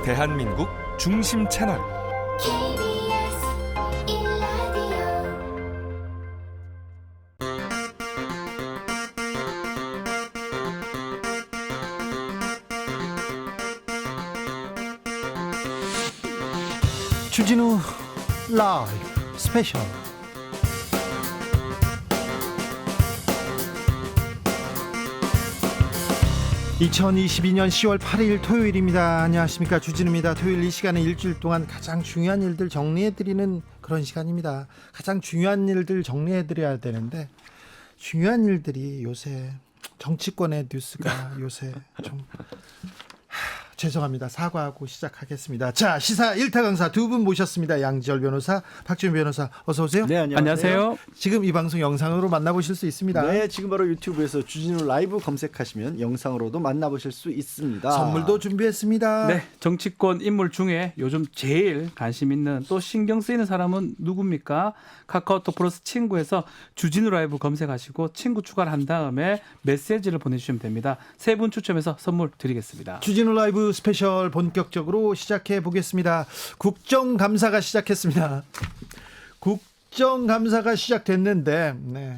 대한민국 중심 채널 KBS 1라디오 주진우 라이브 스페셜. (2022년 10월 8일) 토요일입니다. 안녕하십니까, 주진우입니다. 토요일 이 시간은 일주일 동안 가장 중요한 일들 정리해드리는 그런 시간입니다. 가장 중요한 일들 정리해드려야 되는데 중요한 일들이 요새 정치권의 뉴스가 요새 좀 죄송합니다. 사과하고 시작하겠습니다. 자, 시사 1타 강사 두 분 모셨습니다. 양지열 변호사, 박준 변호사, 어서 오세요. 네, 안녕하세요. 지금 이 방송 영상으로 만나보실 수 있습니다. 네, 지금 바로 유튜브에서 주진우 라이브 검색하시면 영상으로도 만나보실 수 있습니다. 선물도 준비했습니다. 네, 정치권 인물 중에 요즘 제일 관심 있는 또 신경 쓰이는 사람은 누굽니까? 카카오톡 플러스 친구에서 주진우 라이브 검색하시고 친구 추가를 한 다음에 메시지를 보내주시면 됩니다. 세 분 추첨해서 선물 드리겠습니다. 주진우 라이브 스페셜 본격적으로 시작해 보겠습니다. 국정감사가 시작했습니다. 국정감사가 시작됐는데, 네,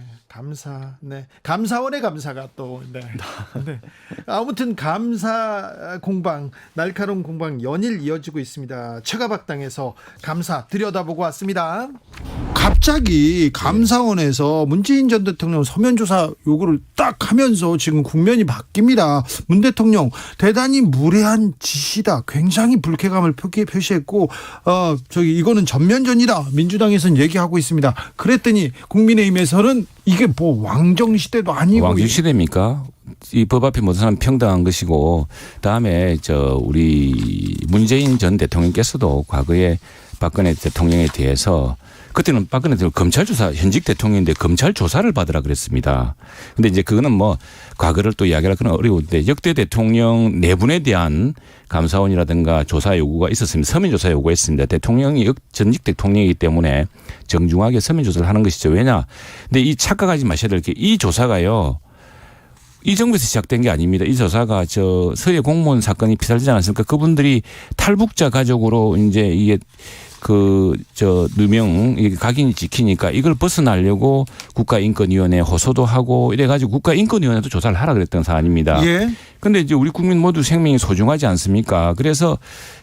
감사원의 감사가 또, 네. 아무튼 감사 공방, 날카로운 공방 연일 이어지고 있습니다. 최가박당에서 감사 들여다보고 왔습니다. 갑자기 감사원에서 문재인 전 대통령 서면 조사 요구를 딱 하면서 지금 국면이 바뀝니다. 문 대통령 대단히 무례한 짓이다. 굉장히 불쾌감을 표시했고, 이거는 전면전이다. 민주당에서는 얘기하고 있습니다. 그랬더니 국민의힘에서는 이게 뭐 왕정 시대도 아니고 왕정 시대입니까? 이 법 앞에 모든 사람 평등한 것이고, 다음에 우리 문재인 전 대통령께서도 과거에 박근혜 대통령에 대해서, 그때는 박근혜 대통령 검찰 조사, 현직 대통령인데 검찰 조사를 받으라 그랬습니다. 근데 이제 그거는 뭐 과거를 또 이야기할 건 어려운데, 역대 대통령 네 분에 대한 감사원이라든가 조사 요구가 있었습니다. 서면 조사 요구가 있습니다. 대통령이 전직 대통령이기 때문에 정중하게 서면 조사를 하는 것이죠. 왜냐? 근데 이 착각하지 마셔야 될 게, 이 조사가요, 이 정부에서 시작된 게 아닙니다. 이 조사가 서해 공무원 사건이 비살되지 않았습니까? 그분들이 탈북자 가족으로 이제 이게 누명 각인이 지키니까 이걸 벗어나려고 국가인권위원회에 호소도 하고 이래가지고 국가인권위원회도 조사를 하라 그랬던 사안입니다. 예. 근데 이제 우리 국민 모두 생명이 소중하지 않습니까? 그래서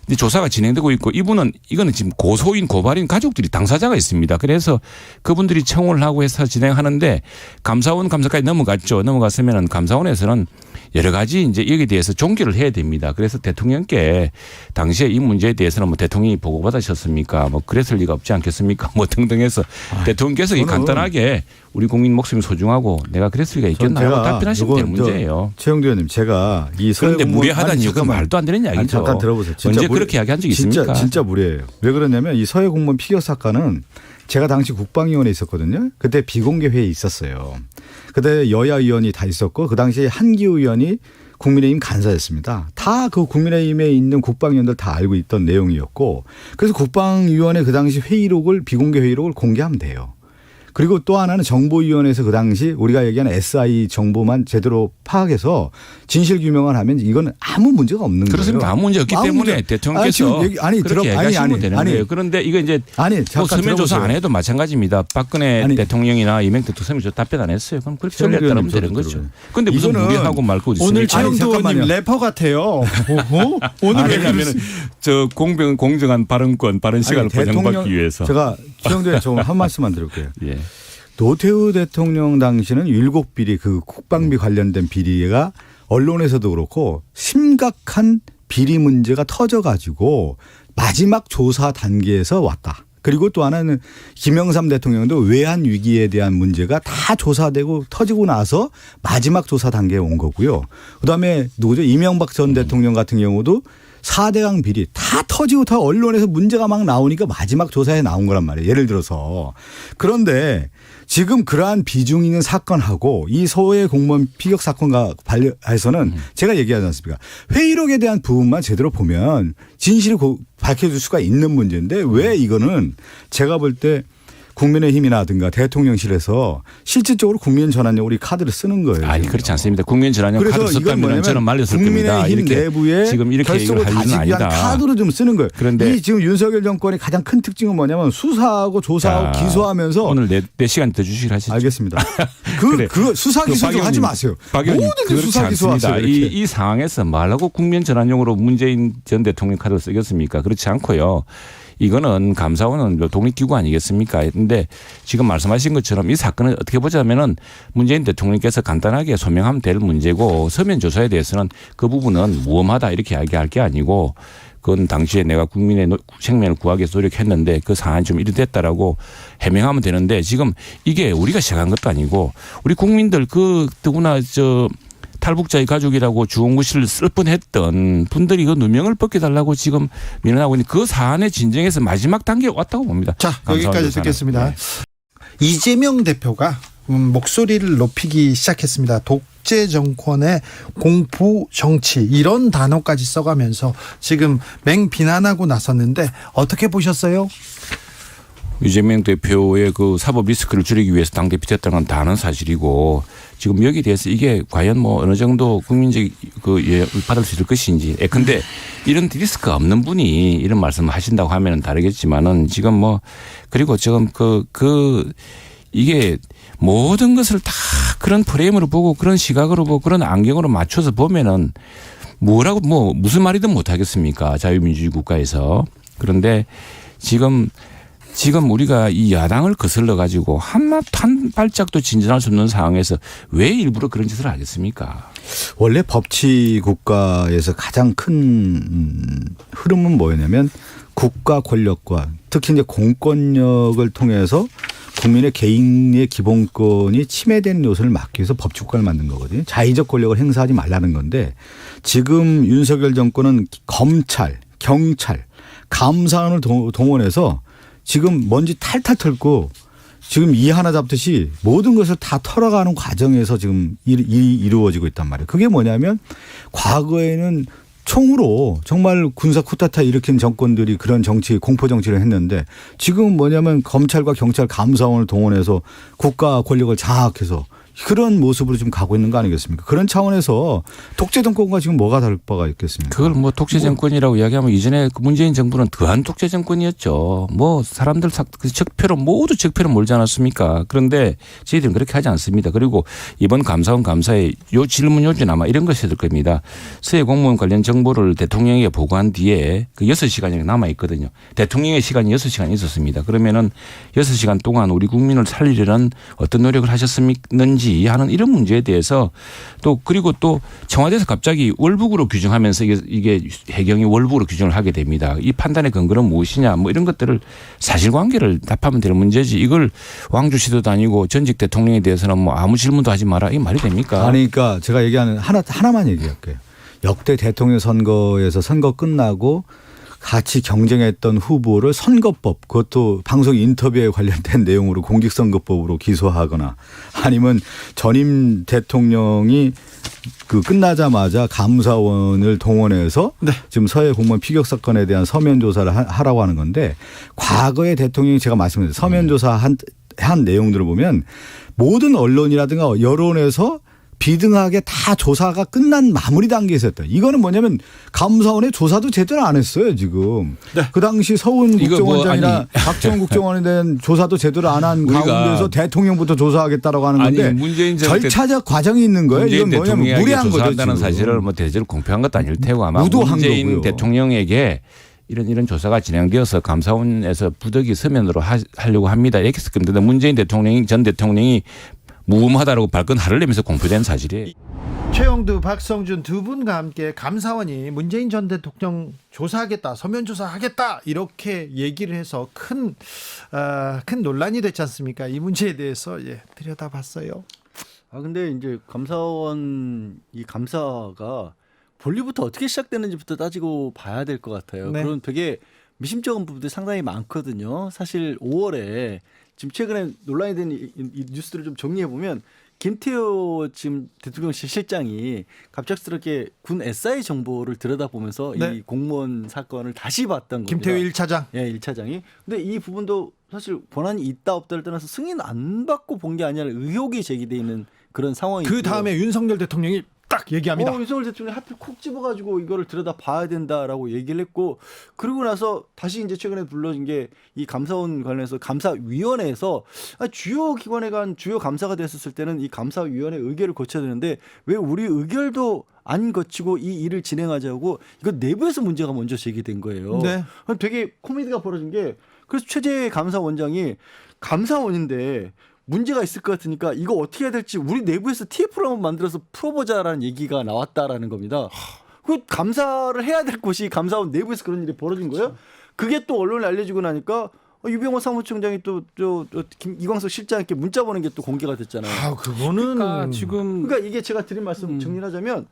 이제 조사가 진행되고 있고, 이거는 지금 고소인 고발인 가족들이 당사자가 있습니다. 그래서 그분들이 청원을 하고 해서 진행하는데, 감사원 감사까지 넘어갔죠. 넘어갔으면은 감사원에서는 여러 가지 이제 여기에 대해서 종결을 해야 됩니다. 그래서 대통령께 당시에 이 문제에 대해서는 뭐 대통령이 보고받으셨습니까? 뭐 그랬을 리가 없지 않겠습니까? 뭐 등등 해서 대통령께서 이 간단하게 우리 국민 목숨이 소중하고 내가 그랬을 리가 있겠나 하고 답변하시면 되는 문제예요. 최영두 의원님, 제가 그런데 무례하다는 이유가 말도 안 되는 이야기죠. 잠깐 들어보세요. 언제 그렇게 이야기한 적이 있습니까? 진짜 무례해요. 왜 그러냐면 이 서해 공무원 피격 사건은 제가 당시 국방위원회에 있었거든요. 그때 비공개 회의에 있었어요. 그때 여야 의원이 다 있었고, 그 당시에 한기호 의원이 국민의힘 간사였습니다. 다 그 국민의힘에 있는 국방위원들 다 알고 있던 내용이었고, 그래서 국방위원회 그 당시 회의록을, 비공개 회의록을 공개하면 돼요. 그리고 또 하나는 정보위원회에서 그 당시 우리가 얘기하는 SI 정보만 제대로 파악해서 진실 규명을 하면 이건 아무 문제가 없는 거예요. 그렇습니다. 아무 문제 없기 때문에 대통령께서 그렇게 얘기하시면 되는 거예요. 그런데 이거 이제 서면 조사 안 해도 마찬가지입니다. 박근혜 대통령이나 이명박 대통령 서면 조사 답변 안 했어요. 그럼 그렇게 전례따르면 되는 거죠. 그런데 무슨 무리하고 말고 있습니까? 오늘 최영두 의원님 래퍼 같아요. 오늘 왜 그러면 공정한 발언권, 발언 시간을 보장받기 위해서. 제가 최영두 의원님 좀 한 말씀만 드릴게요. 예. 노태우 대통령 당시는 7비리, 그 국방비 관련된 비리가 언론에서도 그렇고 심각한 비리 문제가 터져가지고 마지막 조사 단계에서 왔다. 그리고 또 하나는 김영삼 대통령도 외환 위기에 대한 문제가 다 조사되고 터지고 나서 마지막 조사 단계에 온 거고요. 그다음에 누구죠? 이명박 전 대통령 같은 경우도 4대강 비리 다 터지고 다 언론에서 문제가 막 나오니까 마지막 조사에 나온 거란 말이에요. 예를 들어서. 그런데 지금 그러한 비중 있는 사건하고 이 서해 공무원 피격 사건과 관련해서는 제가 얘기하지 않습니까? 회의록에 대한 부분만 제대로 보면 진실을 밝혀줄 수가 있는 문제인데, 왜 이거는 제가 볼 때 국민의힘이라든가 대통령실에서 실질적으로 국민 전환용으로 이 카드를 쓰는 거예요. 아니 지금. 그렇지 않습니다. 국민 전환용 그래서 카드 이건 썼다면 뭐냐면 저는 말렸을 겁니다. 국민의힘 이렇게 내부에 지금 이렇게 결속을 얘기를 할 일은 가지기 위한 아니다. 카드로 좀 쓰는 거예요. 그런데 이 지금 윤석열 정권의 가장 큰 특징은 뭐냐면 수사하고 조사하고 자, 기소하면서 오늘 내 시간 더 주시기로 하시죠. 알겠습니다. 그래. 그 수사 기소 좀 하지 마세요. 모든 게 수사 기소하세요. 이 상황에서 말하고 국민 전환용으로 문재인 전 대통령 카드를 쓰겠습니까? 그렇지 않고요. 이거는 감사원은 독립기구 아니겠습니까? 근데 지금 말씀하신 것처럼 이 사건을 어떻게 보자면은 문재인 대통령께서 간단하게 소명하면 될 문제고 서면 조사에 대해서는 그 부분은 무엄하다 이렇게 이야기할 게 아니고 그건 당시에 내가 국민의 생명을 구하기 위해서 노력했는데 그 상황이 좀 이리 됐다라고 해명하면 되는데 지금 이게 우리가 시작한 것도 아니고 우리 국민들 그 누구나 탈북자의 가족이라고 주홍구실을 쓸 뻔했던 분들이 그 누명을 벗겨달라고 지금 민원하고 있는 그 사안의 진정에서 마지막 단계에 왔다고 봅니다. 자, 여기까지 듣겠습니다. 네. 이재명 대표가 목소리를 높이기 시작했습니다. 독재 정권의 공포 정치 이런 단어까지 써가면서 지금 맹비난하고 나섰는데 어떻게 보셨어요? 이재명 대표의 그 사법 리스크를 줄이기 위해서 당대표 됐다는 건 다 아는 사실이고 지금 여기에 대해서 이게 과연 뭐 어느 정도 국민적 받을 수 있을 것인지. 근데 이런 리스크가 없는 분이 이런 말씀을 하신다고 하면은 다르겠지만은 지금 뭐 그리고 지금 이게 모든 것을 다 그런 프레임으로 보고 그런 시각으로 보고 그런 안경으로 맞춰서 보면은 뭐라고 뭐 무슨 말이든 못 하겠습니까? 자유민주주의 국가에서. 그런데 지금 우리가 이 야당을 거슬러 가지고 한 발짝도 진전할 수 없는 상황에서 왜 일부러 그런 짓을 하겠습니까? 원래 법치 국가에서 가장 큰 흐름은 뭐였냐면 국가 권력과 특히 이제 공권력을 통해서 국민의 개인의 기본권이 침해되는 요소를 막기 위해서 법치국가를 만든 거거든요. 자의적 권력을 행사하지 말라는 건데 지금 윤석열 정권은 검찰, 경찰, 감사원을 동원해서 지금 먼지 탈탈 털고 지금 이 하나 잡듯이 모든 것을 다 털어가는 과정에서 지금 일이 이루어지고 있단 말이에요. 그게 뭐냐면 과거에는 총으로 정말 군사 쿠데타 일으킨 정권들이 그런 정치 공포 정치를 했는데 지금은 뭐냐면 검찰과 경찰 감사원을 동원해서 국가 권력을 장악해서 그런 모습으로 지금 가고 있는 거 아니겠습니까? 그런 차원에서 독재 정권과 지금 뭐가 다를 바가 있겠습니까? 그걸 뭐 독재 정권이라고 이야기하면 이전에 그 문재인 정부는 더한 독재 정권이었죠. 뭐 사람들 적폐로 모두 적폐로 몰지 않았습니까? 그런데 저희들은 그렇게 하지 않습니다. 그리고 이번 감사원 감사에 요 질문 요지는 아마 이런 것이 될 겁니다. 서해 공무원 관련 정보를 대통령에게 보고한 뒤에 그 6시간이 남아 있거든요. 대통령의 시간이 6시간 있었습니다. 그러면은 6시간 동안 우리 국민을 살리려는 어떤 노력을 하셨는지 하는 이런 문제에 대해서 또 그리고 또 청와대에서 갑자기 월북으로 규정하면서 이게 해경이 월북으로 규정을 하게 됩니다. 이 판단의 근거는 무엇이냐 뭐 이런 것들을 사실관계를 답하면 되는 문제지 이걸 왕주시도도 아니고 전직 대통령에 대해서는 뭐 아무 질문도 하지 마라 이 말이 됩니까? 아니 그러니까 제가 얘기하는 하나만 얘기할게요. 역대 대통령 선거에서 선거 끝나고 같이 경쟁했던 후보를 선거법 그것도 방송 인터뷰에 관련된 내용으로 공직선거법으로 기소하거나 아니면 전임 대통령이 그 끝나자마자 감사원을 동원해서 네. 지금 서해 공무원 피격 사건에 대한 서면 조사를 하라고 하는 건데 과거의 대통령이 제가 말씀드린 서면 조사 한 내용들을 보면 모든 언론이라든가 여론에서 비등하게 다 조사가 끝난 마무리 단계에 있었다. 이거는 뭐냐면 감사원의 조사도 제대로 안 했어요 지금. 네. 그 당시 서훈 이거 국정원장이나 박정원 국정원에 대한 조사도 제대로 안 한 가운데서 대통령부터 조사하겠다라고 하는 건데 문재인 절차적 과정이 있는 거예요. 이건 뭐냐면 무례한 거죠. 조사한다는 지금. 사실을 뭐 대체로 공표한 것도 아닐 테고 아마 무도한 문재인 거고요. 대통령에게 이런 조사가 진행되어서 감사원에서 부득이 서면으로 하려고 합니다. 이렇게 했을 겁니다. 문재인 전 대통령이 무범하다라고 발끈 하려면서 공표된 사실이에요. 최영두, 박성준 두 분과 함께 감사원이 문재인 전 대통령 조사하겠다, 서면 조사하겠다 이렇게 얘기를 해서 큰 논란이 됐지 않습니까? 이 문제에 대해서 들여다봤어요. 근데 이제 감사원 이 감사가 본리부터 어떻게 시작되는지부터 따지고 봐야 될 것 같아요. 네. 그런 되게 미심쩍은 부분들이 상당히 많거든요. 사실 5월에 지금 최근에 논란이 된 이 뉴스들을 좀 정리해 보면 김태호 지금 대통령실 실장이 갑작스럽게 군 SI 정보를 들여다보면서 네. 이 공무원 사건을 다시 봤던 겁니다. 김태호 1차장. 예, 1차장이. 근데 이 부분도 사실 권한이 있다 없다를 떠나서 승인 안 받고 본 게 아니라 의혹이 제기돼 있는 그런 상황이고. 그 다음에 윤석열 대통령이 딱 얘기합니다. 윤석열 대통령이 하필 콕 집어가지고 이거를 들여다 봐야 된다라고 얘기를 했고, 그러고 나서 다시 이제 최근에 불러진 게 이 감사원 관련해서 감사위원회에서 주요 기관에 간 주요 감사가 됐었을 때는 이 감사위원회 의결을 거쳐야 되는데 왜 우리 의결도 안 거치고 이 일을 진행하자고 이거 내부에서 문제가 먼저 제기된 거예요. 네. 되게 코미디가 벌어진 게 그래서 최재 감사원장이 감사원인데 문제가 있을 것 같으니까 이거 어떻게 해야 될지 우리 내부에서 TF를 한번 만들어서 풀어보자라는 얘기가 나왔다라는 겁니다. 그 감사를 해야 될 곳이 감사원 내부에서 그런 일이 벌어진 거예요. 그게 또 언론에 알려지고 나니까 유병호 사무총장이 또 이광석 실장님께 문자 보낸 게 또 공개가 됐잖아요. 아, 그거는 그러니까 지금 그러니까 이게 제가 드린 말씀 정리하자면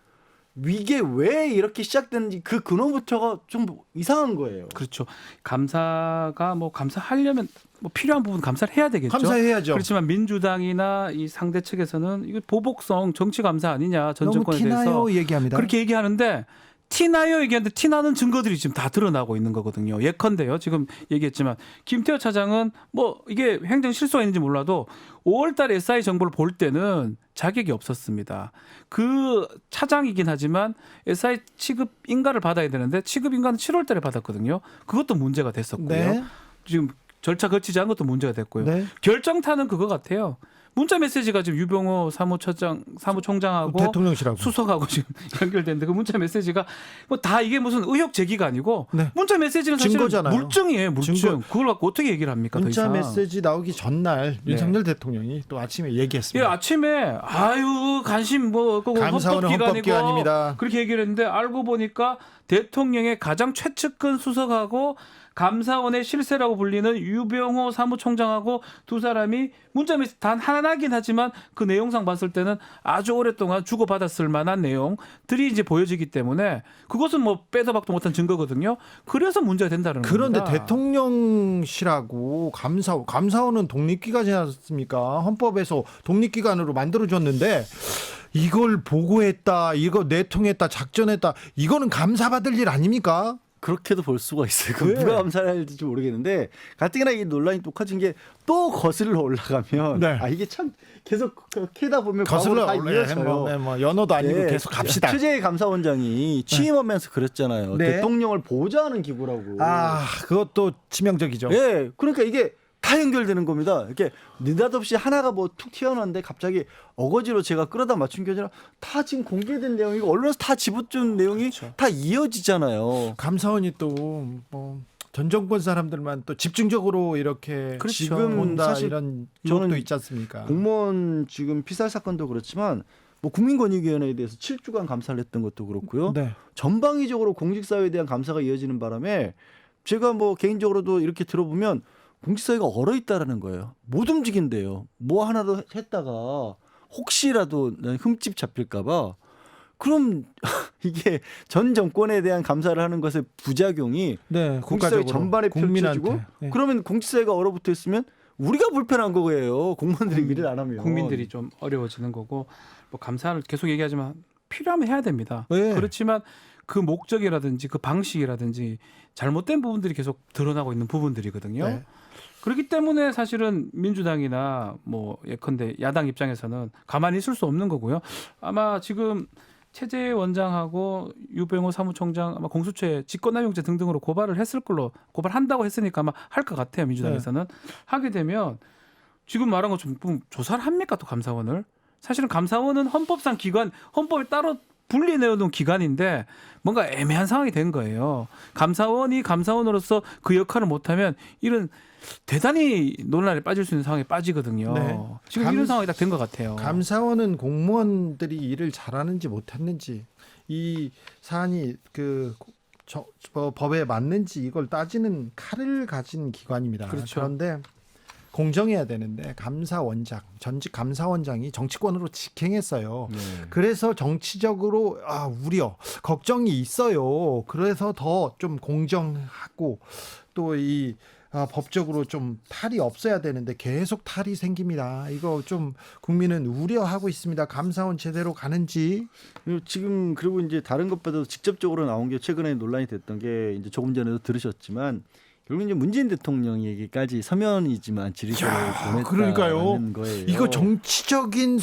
이게 왜 이렇게 시작됐는지 그 근원부터가 좀 이상한 거예요. 그렇죠. 감사가 뭐 감사하려면 뭐 필요한 부분 감사를 해야 되겠죠. 감사해야죠. 그렇지만 민주당이나 이 상대 측에서는 이거 보복성 정치 감사 아니냐 전 너무 정권에 대해서 티나요 얘기합니다. 그렇게 얘기하는데 티나요 얘기하는데 티나는 증거들이 지금 다 드러나고 있는 거거든요. 예컨대요. 지금 얘기했지만 김태호 차장은 뭐 이게 행정 실수가 있는지 몰라도 5월 달에 SI 정보를 볼 때는 자격이 없었습니다. 그 차장이긴 하지만 SI 취급 인가를 받아야 되는데 취급 인가는 7월 달에 받았거든요. 그것도 문제가 됐었고요. 네. 지금 절차 거치지 않은 것도 문제가 됐고요. 네. 결정타는 그거 같아요. 문자 메시지가 지금 유병호 사무총장하고 대통령실하고 수석하고 지금 연결됐는데 그 문자 메시지가 뭐 다 이게 무슨 의혹 제기가 아니고 네. 문자 메시지는 사실 증거잖아요. 물증이에요. 물증. 증거. 그걸 갖고 어떻게 얘기를 합니까? 더 문자 이상. 메시지 나오기 전날 네. 윤석열 대통령이 또 아침에 예, 얘기했습니다. 아침에 아유 관심 뭐 감사원은 헌법기관입니다. 그렇게 얘기를 했는데 알고 보니까 대통령의 가장 최측근 수석하고 감사원의 실세라고 불리는 유병호 사무총장하고 두 사람이 문자 메시지 단 하나긴 하지만 그 내용상 봤을 때는 아주 오랫동안 주고받았을 만한 내용들이 이제 보여지기 때문에 그것은 뭐 빼도 박도 못한 증거거든요. 그래서 문제가 된다는 그런데 겁니다. 대통령실하고 감사원은 독립기관이지 않습니까? 헌법에서 독립기관으로 만들어줬는데 이걸 보고했다, 이거 내통했다, 작전했다, 이거는 감사받을 일 아닙니까? 그렇게도 볼 수가 있어요. 그 네. 누가 감사를 해야 될지 모르겠는데 가뜩이나 이 논란이 똑같은 게 또 거슬러 올라가면 네. 이게 참 계속 캐다 보면 거슬러 과거로 다 이어져요. 뭐 연어도 아니고 네. 계속 갑시다. 최재 감사원장이 취임하면서 그랬잖아요. 네. 대통령을 보좌하는 기구라고. 아, 그것도 치명적이죠. 예, 그러니까 이게 다 연결되는 겁니다. 이렇게 느닷없이 하나가 뭐 툭 튀어나왔는데 갑자기 어거지로 제가 끌어다 맞춘 게 아니라 다 지금 공개된 내용이고 언론에서 다 집어준 내용이 그렇죠. 다 이어지잖아요. 감사원이 또 뭐 전 정권 사람들만 또 집중적으로 이렇게 그렇죠. 지금 본다 사실 이런 저는 유혹도 있지 않습니까? 공무원 지금 피살 사건도 그렇지만 뭐 국민권익위원회에 대해서 7주간 감사를 했던 것도 그렇고요. 네. 전방위적으로 공직사회에 대한 감사가 이어지는 바람에 제가 뭐 개인적으로도 이렇게 들어보면 공직사회가 얼어 있다라는 거예요. 못 움직인대요. 뭐 하나도 했다가 혹시라도 흠집 잡힐까봐. 그럼 이게 전 정권에 대한 감사를 하는 것의 부작용이 네, 공직사회 국가적으로 전반에 펼쳐지고 국민한테. 네. 그러면 공직사회가 얼어붙어 있으면 우리가 불편한 거예요. 공무원들이 일을 안 하면. 국민들이 좀 어려워지는 거고 뭐 감사를 계속 얘기하지만 필요하면 해야 됩니다. 네. 그렇지만 그 목적이라든지 그 방식이라든지 잘못된 부분들이 계속 드러나고 있는 부분들이거든요. 네. 그렇기 때문에 사실은 민주당이나 뭐 예컨대 야당 입장에서는 가만히 있을 수 없는 거고요. 아마 지금 최재 원장하고 유병호 사무총장 아마 공수처에 직권남용죄 등등으로 고발을 했을 걸로 고발한다고 했으니까 아마 할 것 같아요. 민주당에서는 하게 되면 지금 말한 것처럼 조사를 합니까 또 감사원을? 사실은 감사원은 헌법상 기관 헌법에 따로 분리내어놓은 기관인데 뭔가 애매한 상황이 된 거예요. 감사원이 감사원으로서 그 역할을 못하면 이런 대단히 논란에 빠질 수 있는 상황에 빠지거든요. 네. 지금 이런 상황이 딱 된 것 같아요. 감사원은 공무원들이 일을 잘하는지 못했는지 이 사안이 법에 맞는지 이걸 따지는 칼을 가진 기관입니다. 그렇죠. 그런데 공정해야 되는데 감사원장 전직 감사원장이 정치권으로 직행했어요. 네. 그래서 정치적으로 우려 걱정이 있어요. 그래서 더 좀 공정하고 또 이 법적으로 좀 탈이 없어야 되는데 계속 탈이 생깁니다. 이거 좀 국민은 우려하고 있습니다. 감사원 제대로 가는지. 지금 그리고 이제 다른 것보다도 직접적으로 나온 게 최근에 논란이 됐던 게 이제 조금 전에도 들으셨지만 결국 이제 문재인 대통령에게까지 서면이지만 질의서를 보냈다는 거예요. 이거 정치적인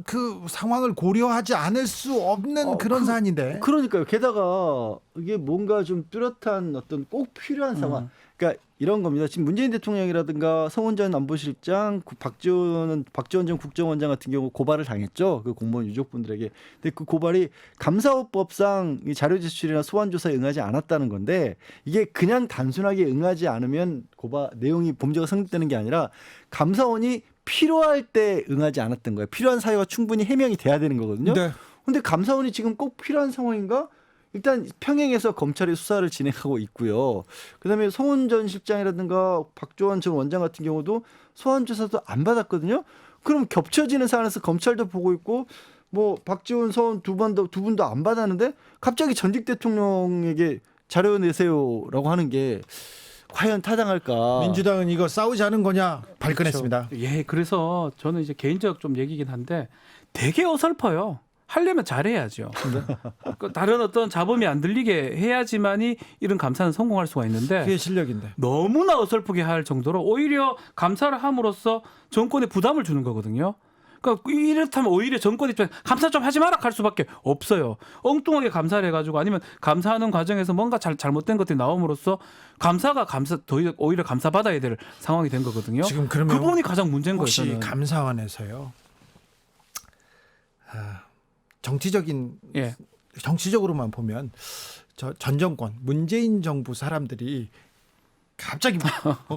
그 상황을 고려하지 않을 수 없는 그런 사안인데. 그러니까요. 게다가 이게 뭔가 좀 뚜렷한 어떤 꼭 필요한 상황. 그러니까 이런 겁니다. 지금 문재인 대통령이라든가 성훈 안보실장, 박지원 전 국정원장 같은 경우 고발을 당했죠. 그 공무원 유족분들에게. 근데 그 고발이 감사법상 이 자료 제출이나 소환 조사에 응하지 않았다는 건데 이게 그냥 단순하게 응하지 않으면 고발 내용이 범죄가 성립되는 게 아니라 감사원이 필요할 때 응하지 않았던 거예요. 필요한 사유가 충분히 해명이 돼야 되는 거거든요. 네. 근데 감사원이 지금 꼭 필요한 상황인가? 일단 평행해서 검찰이 수사를 진행하고 있고요. 그다음에 송은 전 실장이라든가 박지원 전 원장 같은 경우도 소환 조사도 안 받았거든요. 그럼 겹쳐지는 사안에서 검찰도 보고 있고 뭐 박지원, 서훈 두 분도 안 받았는데 갑자기 전직 대통령에게 자료 내세요라고 하는 게 과연 타당할까? 민주당은 이거 싸우지 않은 거냐 발끈했습니다. 그렇죠. 예, 그래서 저는 이제 개인적 좀 얘기긴 한데 되게 어설퍼요. 하려면 잘해야죠. 다른 어떤 잡음이 안 들리게 해야지만이 이런 감사는 성공할 수가 있는데 그게 실력인데. 너무나 어설프게 할 정도로 오히려 감사를 함으로써 정권에 부담을 주는 거거든요. 그러니까 이렇다면 오히려 정권 입장에 감사 좀 하지 마라 할 수밖에 없어요. 엉뚱하게 감사를 해가지고 아니면 감사하는 과정에서 뭔가 잘못된 것들이 나옴으로써 감사가 오히려 감사받아야 될 상황이 된 거거든요. 지금 그러면 그 부분이 가장 문제인 거예요. 혹시 저는. 감사원에서요. 정치적으로만 보면 전 정권 문재인 정부 사람들이 갑자기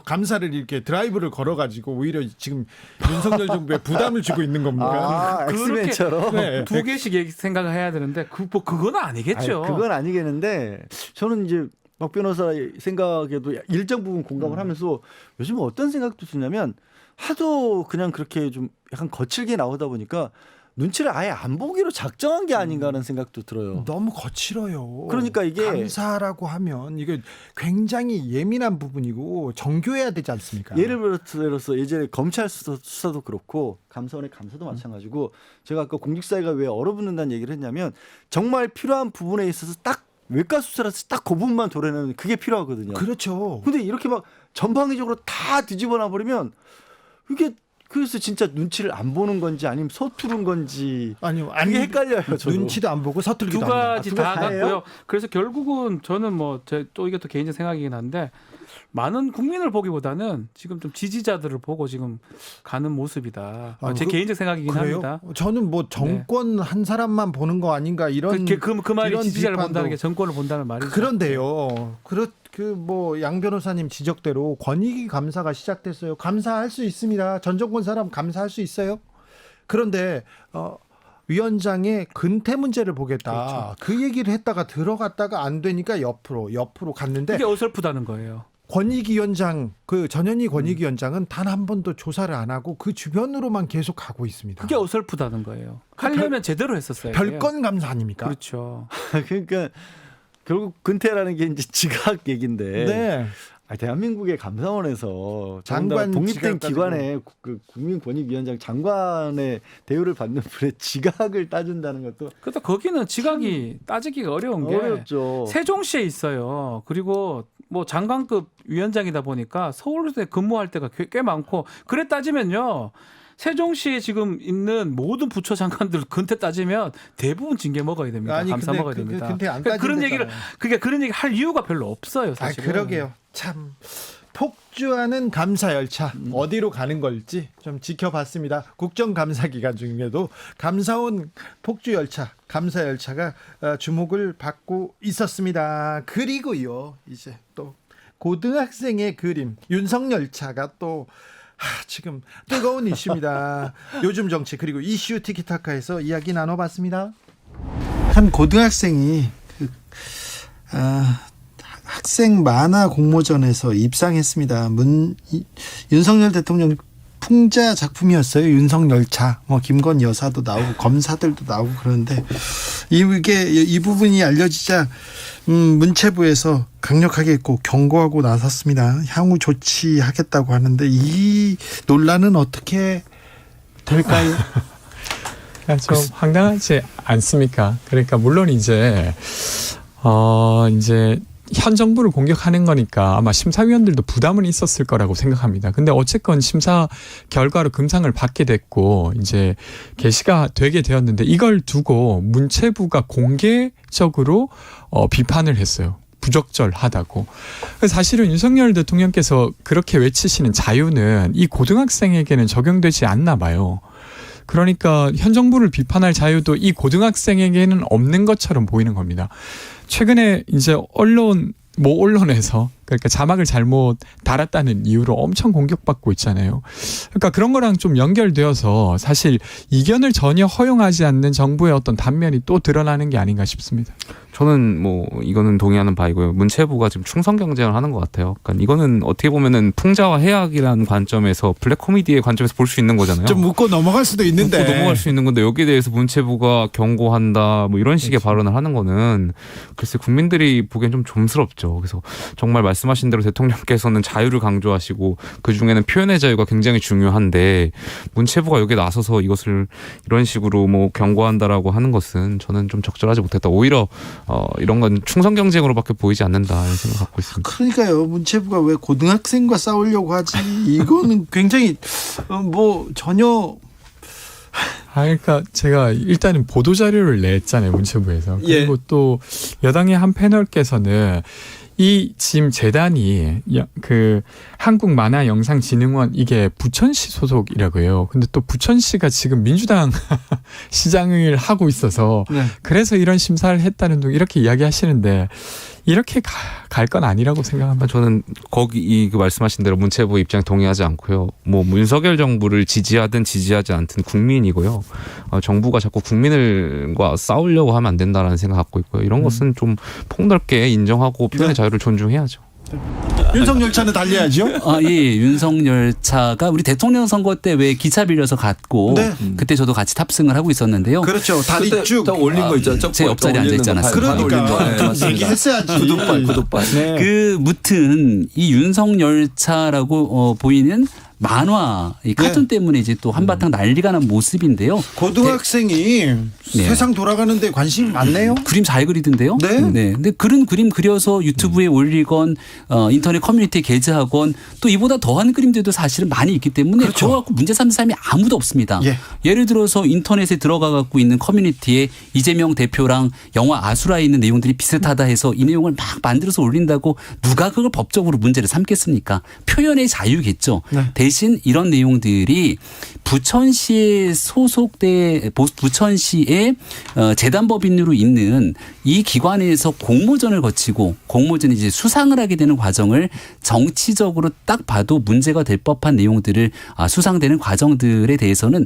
감사를 이렇게 드라이브를 걸어가지고 오히려 지금 윤석열 정부에 부담을 주고 있는 겁니까? 엑스맨처럼. 네. 두 개씩 생각을 해야 되는데 그건 아니겠죠. 그건 아니겠는데 저는 이제 박 변호사의 생각에도 일정 부분 공감을 하면서 요즘 어떤 생각도 드냐면 하도 그냥 그렇게 좀 약간 거칠게 나오다 보니까 눈치를 아예 안 보기로 작정한 게 아닌가 하는 생각도 들어요. 너무 거칠어요. 그러니까 이게 감사라고 하면 이게 굉장히 예민한 부분이고 정교해야 되지 않습니까? 예를 들어서 예전에 검찰 수사도 그렇고 감사원의 감사도 마찬가지고 제가 아까 공직사회가 왜 얼어붙는다는 얘기를 했냐면 정말 필요한 부분에 있어서 딱 외과 수사라서 딱 그 부분만 도려내면 그게 필요하거든요. 그렇죠. 근데 이렇게 막 전방위적으로 다 뒤집어 놔버리면 이게 그래서 진짜 눈치를 안 보는 건지 아니면 서투른 건지 아니요, 그게 헷갈려요. 저도. 눈치도 안 보고 서툴기도 두 합니다. 가지 두 다 가지 같고요. 그래서 결국은 저는 또 이게 또 개인적 생각이긴 한데 많은 국민을 보기보다는 지금 좀 지지자들을 보고 지금 가는 모습이다. 제 개인적 생각이긴 그래요? 합니다. 저는 뭐 정권 한 사람만 보는 거 아닌가 이런 그 말이 이런 지지자를 비판도. 본다는 게 정권을 본다는 말이죠. 그런데요. 양 변호사님 지적대로 권익위 감사가 시작됐어요. 감사할 수 있습니다. 전 정권 사람 감사할 수 있어요. 그런데 위원장의 근태 문제를 보겠다. 그렇죠. 그 얘기를 했다가 들어갔다가 안 되니까 옆으로 갔는데 그게 어설프다는 거예요. 권익위원장 전현희 권익위원장은 단 한 번도 조사를 안 하고 그 주변으로만 계속 가고 있습니다. 그게 어설프다는 거예요. 하려면 제대로 했었어요. 별건 감사 아닙니까? 그렇죠. 그러니까 결국 근태라는 게 이제 지각 얘기인데 네. 대한민국의 감사원에서 장관 독립된 지각 기관의 그 국민권익위원장 장관의 대우를 받는 분의 지각을 따준다는 것도 그래도 거기는 지각이 따지기가 어려운 게 어렵죠. 세종시에 있어요. 그리고 뭐 장관급 위원장이다 보니까 서울대 근무할 때가 꽤 많고 그래 따지면요. 세종시에 지금 있는 모든 부처 장관들 근태 따지면 대부분 징계 먹어야 됩니다. 아니, 감사 근데 먹어야 됩니다. 근태 안 그러니까 그런 얘기를 따진댔잖아요. 그런 얘기 할 이유가 별로 없어요. 사실. 그러게요. 참 폭주하는 감사 열차 어디로 가는 걸지 좀 지켜봤습니다. 국정감사 기간 중에도 감사원 폭주 열차, 감사 열차가 주목을 받고 있었습니다. 그리고요, 이제 또 고등학생의 그림 윤석열차가 또 지금 뜨거운 이슈입니다. 요즘 정치 그리고 이슈 티키타카에서 이야기 나눠봤습니다. 한 고등학생이 학생 만화 공모전에서 입상했습니다. 윤석열 대통령 풍자 작품이었어요. 윤석열차. 김건 여사도 나오고 검사들도 나오고 그러는데 이 부분이 알려지자 문체부에서 강력하게 꼭 경고하고 나섰습니다. 향후 조치하겠다고 하는데 이 논란은 어떻게 될까요? 좀 황당하지 않습니까? 그러니까 물론 이제 현 정부를 공격하는 거니까 아마 심사위원들도 부담은 있었을 거라고 생각합니다. 근데 어쨌건 심사 결과로 금상을 받게 됐고 이제 게시가 되게 되었는데 이걸 두고 문체부가 공개적으로 비판을 했어요. 부적절하다고. 사실은 윤석열 대통령께서 그렇게 외치시는 자유는 이 고등학생에게는 적용되지 않나 봐요. 그러니까 현 정부를 비판할 자유도 이 고등학생에게는 없는 것처럼 보이는 겁니다. 최근에 이제 언론에서 그러니까 자막을 잘못 달았다는 이유로 엄청 공격받고 있잖아요. 그러니까 그런 거랑 좀 연결되어서 사실 이견을 전혀 허용하지 않는 정부의 어떤 단면이 또 드러나는 게 아닌가 싶습니다. 저는 이거는 동의하는 바이고요. 문체부가 지금 충성 경쟁을 하는 것 같아요. 그러니까 이거는 어떻게 보면은 풍자와 해악이라는 관점에서 블랙 코미디의 관점에서 볼 수 있는 거잖아요. 좀 묻고 넘어갈 수도 있는데. 묻고 넘어갈 수 있는 건데 여기에 대해서 문체부가 경고한다 이런 식의 발언을 하는 거는 글쎄 국민들이 보기엔 좀 좀스럽죠. 그래서 정말 말씀하신 대로 대통령께서는 자유를 강조하시고 그중에는 표현의 자유가 굉장히 중요한데 문체부가 여기에 나서서 이것을 이런 식으로 경고한다라고 하는 것은 저는 좀 적절하지 못했다. 오히려 이런 건 충성 경쟁으로밖에 보이지 않는다 이런 생각 갖고 있습니다. 그러니까요. 문체부가 왜 고등학생과 싸우려고 하지? 이거는 굉장히 전혀. 그러니까 제가 일단은 보도 자료를 냈잖아요, 문체부에서. 그리고 또 여당의 한 패널께서는 이 지금 재단이 그 한국만화영상진흥원 이게 부천시 소속이라고 해요. 근데 또 부천시가 지금 민주당 시장을 하고 있어서 그래서 이런 심사를 했다는 둥 이렇게 이야기하시는데 이렇게 갈 건 아니라고 생각합니다. 저는 거기 그 말씀하신 대로 문체부 입장에 동의하지 않고요. 윤석열 정부를 지지하든 지지하지 않든 국민이고요. 정부가 자꾸 국민과 싸우려고 하면 안 된다라는 생각 갖고 있고요. 이런 것은 좀 폭넓게 인정하고 표현의 자유를 존중해야죠. 윤석열차는 달려야죠. 예, 윤석열차가 우리 대통령 선거 때 왜 기차 빌려서 갔고 그때 저도 같이 탑승을 하고 있었는데요. 그렇죠. 다리 쭉 올린 거 있죠. 제 옆자리에 앉아 있지 않았어요. 그러니까 좀 얘기했어야지. 구독발. 그 무튼 이 윤석열차라고 보이는 만화, 이 카툰 때문에 이제 또 한바탕 난리가 난 모습인데요. 고등학생이 세상 돌아가는데 관심이 많네요. 그림 잘 그리던데요. 네. 근데 그런 그림 그려서 유튜브에 올리건 인터넷 커뮤니티에 게재하건 또 이보다 더한 그림들도 사실은 많이 있기 때문에 그거 갖고 문제 삼는 사람이 아무도 없습니다. 예를 들어서 인터넷에 들어가 갖고 있는 커뮤니티에 이재명 대표랑 영화 아수라에 있는 내용들이 비슷하다 해서 이 내용을 막 만들어서 올린다고 누가 그걸 법적으로 문제를 삼겠습니까? 표현의 자유겠죠. 대신 이런 내용들이 부천시에 소속돼 부천시의 재단법인으로 있는 이 기관에서 공모전을 거치고 공모전이 이제 수상을 하게 되는 과정을 정치적으로 딱 봐도 문제가 될 법한 내용들을 수상되는 과정들에 대해서는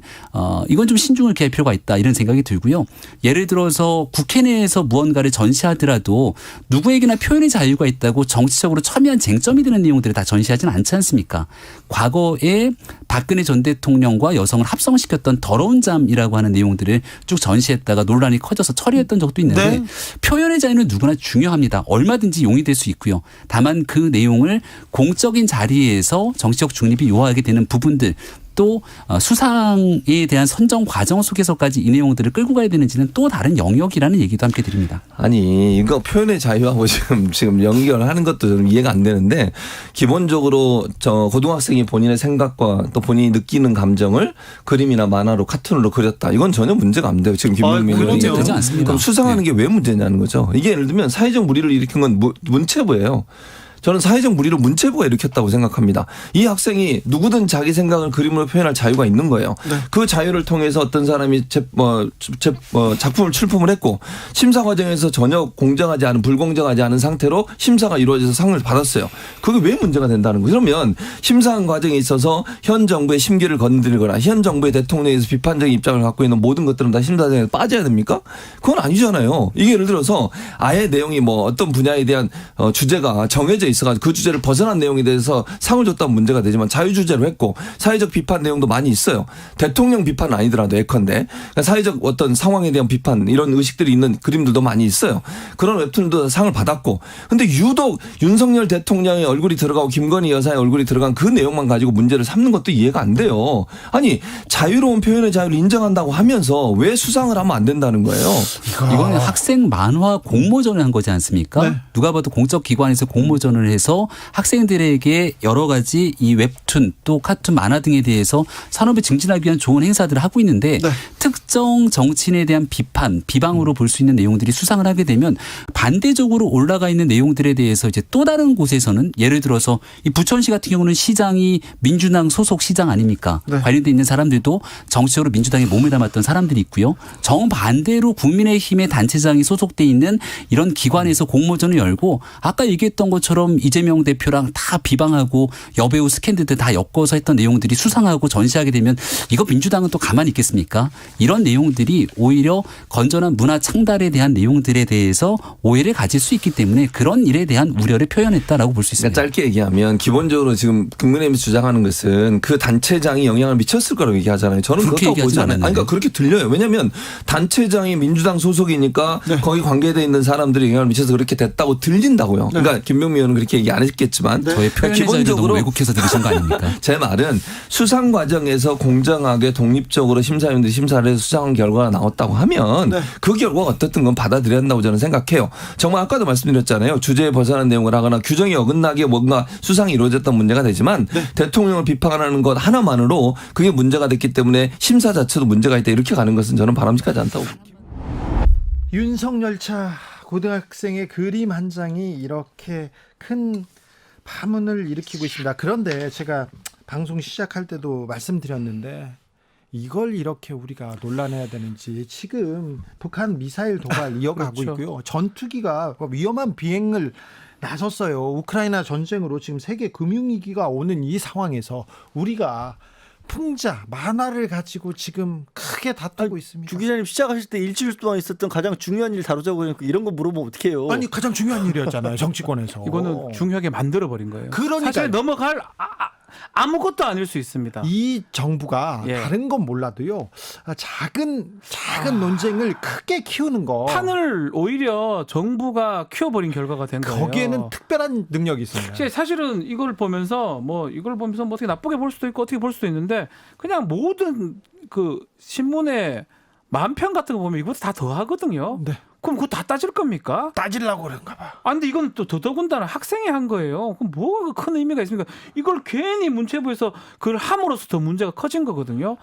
이건 좀 신중을 기할 필요가 있다 이런 생각이 들고요. 예를 들어서 국회 내에서 무언가를 전시하더라도 누구에게나 표현의 자유가 있다고 정치적으로 첨예한 쟁점이 되는 내용들을 다 전시하지는 않지 않습니까? 과거에 박근혜 전 대통령과 여성을 합성시켰던 더러운 잠이라고 하는 내용들을 쭉 전시했다가 논란이 커져서 처리했던 적도 있는데 표현의 자유는 누구나 중요합니다. 얼마든지 용이될 수 있고요. 다만 그 내용을 공적인 자리에서 정치적 중립이 요하게 되는 부분들 또 수상에 대한 선정 과정 속에서까지 이 내용들을 끌고 가야 되는지는 또 다른 영역이라는 얘기도 함께 드립니다. 아니 이거 표현의 자유하고 지금 연결하는 것도 좀 이해가 안 되는데 기본적으로 저 고등학생이 본인의 생각과 또 본인이 느끼는 감정을 그림이나 만화로 카툰으로 그렸다. 이건 전혀 문제가 안 돼요. 지금 김용민 문제 되지 않습니다. 그럼 수상하는 게 왜 문제냐는 거죠. 이게 예를 들면 사회적 물의를 일으킨 건 문체부예요. 저는 사회적 물의를 문체부가 일으켰다고 생각합니다. 이 학생이 누구든 자기 생각을 그림으로 표현할 자유가 있는 거예요. 그 자유를 통해서 어떤 사람이 작품을 출품을 했고 심사 과정에서 전혀 공정하지 않은 불공정하지 않은 상태로 심사가 이루어져서 상을 받았어요. 그게 왜 문제가 된다는 거예요. 그러면 심사한 과정에 있어서 현 정부의 심기를 건드리거나 현 정부의 대통령에서 비판적인 입장을 갖고 있는 모든 것들은 다 심사 과정에 빠져야 됩니까? 그건 아니잖아요. 이게 예를 들어서 아예 내용이 어떤 분야에 대한 주제가 정해져 주제에 있어가지고 그 주제를 벗어난 내용에 대해서 상을 줬다면 문제가 되지만 자유주제로 했고 사회적 비판 내용도 많이 있어요. 대통령 비판은 아니더라도 예컨대 그러니까 사회적 어떤 상황에 대한 비판 이런 의식들이 있는 그림들도 많이 있어요. 그런 웹툰도 상을 받았고 근데 유독 윤석열 대통령의 얼굴이 들어가고 김건희 여사의 얼굴이 들어간 그 내용만 가지고 문제를 삼는 것도 이해가 안 돼요. 아니 자유로운 표현의 자유를 인정한다고 하면서 왜 수상을 하면 안 된다는 거예요. 이거는 학생 만화 공모전을 한 거지 않습니까? 네. 누가 봐도 공적 기관에서 공모전을 해서 학생들에게 여러 가지 이 웹툰 또 카툰 만화 등에 대해서 산업에 증진하기 위한 좋은 행사들을 하고 있는데 네. 특정 정치인에 대한 비방으로 볼 수 있는 내용들이 수상을 하게 되면 반대적으로 올라가 있는 내용들에 대해서 이제 또 다른 곳에서는 예를 들어서 이 부천시 같은 경우는 시장이 민주당 소속 시장 아닙니까? 네. 관련돼 있는 사람들도 정치적으로 민주당에 몸을 담았던 사람들이 있고요. 정반대로 국민의힘의 단체장이 소속돼 있는 이런 기관에서 공모전을 열고 아까 얘기했던 것처럼 이재명 대표랑 다 비방하고 여배우 스캔들들 다 엮어서 했던 내용들이 수상하고 전시하게 되면 이거 민주당은 또 가만히 있겠습니까? 이런 내용들이 오히려 건전한 문화 창달에 대한 내용들에 대해서 오해를 가질 수 있기 때문에 그런 일에 대한 우려를 표현했다라고 볼 수 있습니다. 그러니까 짧게 얘기하면 기본적으로 지금 국민의힘이 주장하는 것은 그 단체장이 영향을 미쳤을 거라고 얘기하잖아요. 저는 그렇다고 보지 않아요. 아니, 그러니까 그렇게 들려요. 왜냐하면 단체장이 민주당 소속이니까 거기 관계되어 있는 사람들이 영향을 미쳐서 그렇게 됐다고 들린다고요. 그러니까 김병미 의원은 그렇게 얘기 안 했겠지만 저의 표현의 자유를 너무 왜곡해서 들으신 거 아닙니까? 제 말은 수상 과정에서 공정하게 독립적으로 심사위원들이 심사를 해서 수상한 결과가 나왔다고 하면 그 결과가 어떻든 건 받아들여야 한다고 저는 생각해요. 정말 아까도 말씀드렸잖아요. 주제에 벗어난 내용을 하거나 규정이 어긋나게 뭔가 수상이 이루어졌던 문제가 되지만 대통령을 비판하는 것 하나만으로 그게 문제가 됐기 때문에 심사 자체도 문제가 있다 이렇게 가는 것은 저는 바람직하지 않다고 봅니다. 윤석열차 고등학생의 그림 한 장이 이렇게 큰 파문을 일으키고 있습니다. 그런데 제가 방송 시작할 때도 말씀드렸는데 이걸 이렇게 우리가 논란해야 되는지 지금 북한 미사일 도발 이어가고 그렇죠. 있고요. 전투기가 위험한 비행을 나섰어요. 우크라이나 전쟁으로 지금 세계 금융위기가 오는 이 상황에서 우리가 풍자, 만화를 가지고 지금 크게 다투고 있습니다. 주 기자님 시작하실 때 일주일 동안 있었던 가장 중요한 일 다루자고 하니까 이런 거 물어보면 어떡해요. 아니 가장 중요한 일이었잖아요. 정치권에서. 이거는 중요하게 만들어버린 거예요. 그러니까요. 사실 넘어갈 아무것도 아닐 수 있습니다. 이 정부가 다른 건 몰라도요. 작은 논쟁을 크게 키우는 거. 판을 오히려 정부가 키워버린 결과가 된 거예요. 거기에는 특별한 능력이 있습니다. 사실은 이걸 보면서 뭐 어떻게 나쁘게 볼 수도 있고 어떻게 볼 수도 있는데 그냥 모든 그 신문에 만편 같은 거 보면 이것도 다 더하거든요. 네. 그럼 그거 다 따질 겁니까? 따지려고 그런가 봐. 아, 근데 이건 또 더더군다나 학생이 한 거예요. 그럼 뭐가 큰 의미가 있습니까? 이걸 괜히 문체부에서 그걸 함으로써 더 문제가 커진 거거든요.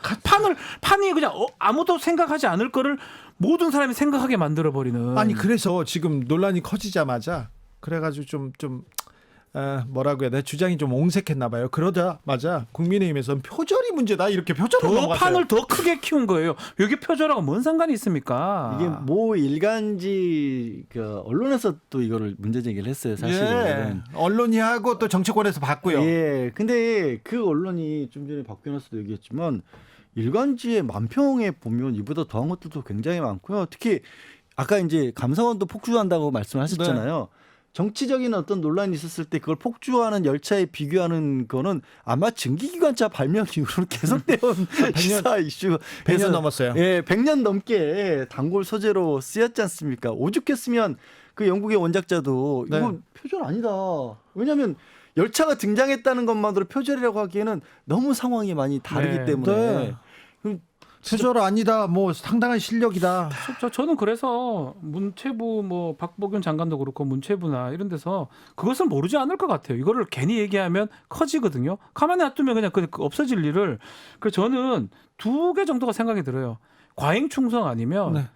판이 그냥 아무도 생각하지 않을 거를 모든 사람이 생각하게 만들어버리는. 아니 그래서 지금 논란이 커지자마자 그래가지고 좀 뭐라고 해야 돼? 주장이 좀 옹색했나 봐요. 그러자마자 국민의힘에서는 표절이 문제다 이렇게 표절을 더 넘어갔어요. 판을 더 크게 키운 거예요. 여기 표절하고 뭔 상관이 있습니까? 이게 모 일간지 그 언론에서 또 이거를 문제 제기를 했어요. 사실은 언론이 하고 또 정치권에서 봤고요. 예. 근데 그 언론이 좀 전에 박 변호사도 얘기했지만 일간지의 만평에 보면 이보다 더한 것들도 굉장히 많고요. 특히 아까 이제 감사원도 폭주한다고 말씀하셨잖아요. 정치적인 어떤 논란이 있었을 때 그걸 폭주하는 열차에 비교하는 거는 아마 증기기관차 발명 이후로 계속되어온 시사 이슈. 100년 넘었어요. 예, 100년 넘게 단골 소재로 쓰였지 않습니까? 오죽했으면 그 영국의 원작자도 이거 표절 아니다. 왜냐하면 열차가 등장했다는 것만으로 표절이라고 하기에는 너무 상황이 많이 다르기 때문에. 표절 아니다. 뭐 상당한 실력이다. 저는 그래서 문체부 뭐 박보균 장관도 그렇고 문체부나 이런 데서 그것을 모르지 않을 것 같아요. 이거를 괜히 얘기하면 커지거든요. 가만히 놔두면 그냥 없어질 일을. 그래서 저는 2개 정도가 생각이 들어요. 과잉 충성 아니면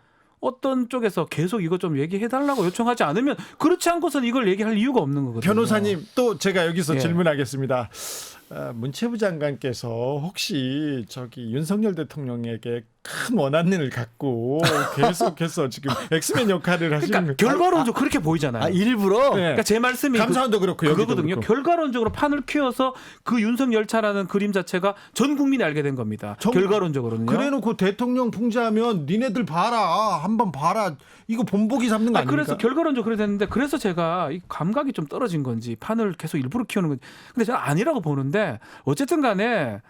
어떤 쪽에서 계속 이거 좀 얘기해달라고 요청하지 않으면 그렇지 않고서는 이걸 얘기할 이유가 없는 거거든요. 변호사님 또 제가 여기서 질문하겠습니다. 문체부 장관께서 혹시 저기 윤석열 대통령에게 큰 원한을 갖고 계속해서 지금 엑스맨 역할을 하시는 그러니까 결과론적으로 그렇게 보이잖아요. 일부러? 네. 그러니까 제 말씀이 감사원도 그렇고 여기도 그거거든요. 그렇고. 결과론적으로 판을 키워서 그 윤석 열차라는 그림 자체가 전 국민이 알게 된 겁니다. 결과론적으로는요. 그래놓고 대통령 풍자하면 니네들 봐라, 한번 봐라. 이거 본보기 잡는 거 아닙니까? 그래서 결과론적으로 그래 됐는데 그래서 제가 이 감각이 좀 떨어진 건지 판을 계속 일부러 키우는 건지. 근데 저는 아니라고 보는데 어쨌든 간에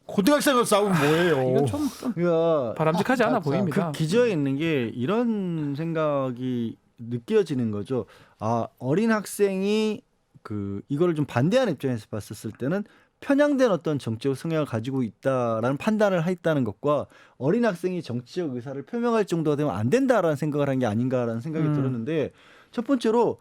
고등학생을 싸우면 뭐예요? 이건 좀 바람직하지 않아 보입니다. 그 기저에 있는 게 이런 생각이 느껴지는 거죠. 어린 학생이 이거를 좀 반대하는 입장에서 봤었을 때는 편향된 어떤 정치적 성향을 가지고 있다라는 판단을 했다는 것과 어린 학생이 정치적 의사를 표명할 정도가 되면 안 된다라는 생각을 한 게 아닌가라는 생각이 들었는데 첫 번째로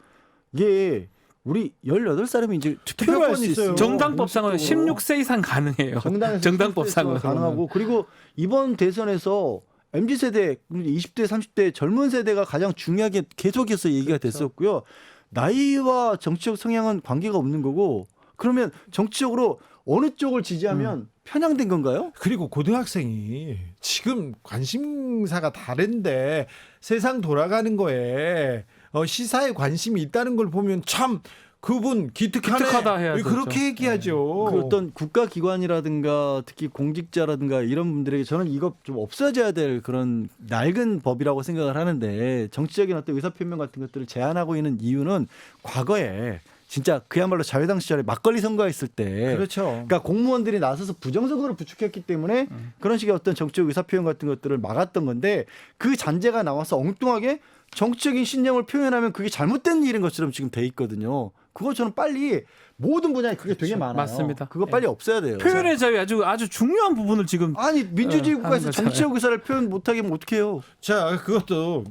이게 우리 18살이면 이제 투표를 할 수 있어요. 정당법상은 16세 이상 가능해요. 정당법상은 가능하고 그리고 이번 대선에서 MZ세대, 20대, 30대 젊은 세대가 가장 중요하게 계속해서 얘기가 됐었고요. 나이와 정치적 성향은 관계가 없는 거고 그러면 정치적으로 어느 쪽을 지지하면 편향된 건가요? 그리고 고등학생이 지금 관심사가 다른데 세상 돌아가는 거에 시사에 관심이 있다는 걸 보면 참 그분 기특하다 해야 되죠. 그렇게 얘기하죠. 그 어떤 국가기관이라든가 특히 공직자라든가 이런 분들에게 저는 이거 좀 없어져야 될 그런 낡은 법이라고 생각을 하는데 정치적인 어떤 의사표명 같은 것들을 제한하고 있는 이유는 과거에 진짜 그야말로 자유당 시절에 막걸리 선거했을 때 그렇죠. 그러니까 공무원들이 나서서 부정선거를 부추겼기 때문에 그런 식의 어떤 정치적 의사표현 같은 것들을 막았던 건데 그 잔재가 나와서 엉뚱하게 정치적인 신념을 표현하면 그게 잘못된 일인 것처럼 지금 돼 있거든요. 그거 저는 빨리 모든 분야에 그게 되게 많아요. 맞습니다. 그거 빨리 없애야 돼요. 표현의 자유 아주 중요한 부분을 지금 민주주의 국가에서 정치적 의사를 표현 못하게 하면 어떡해요. 자, 그것도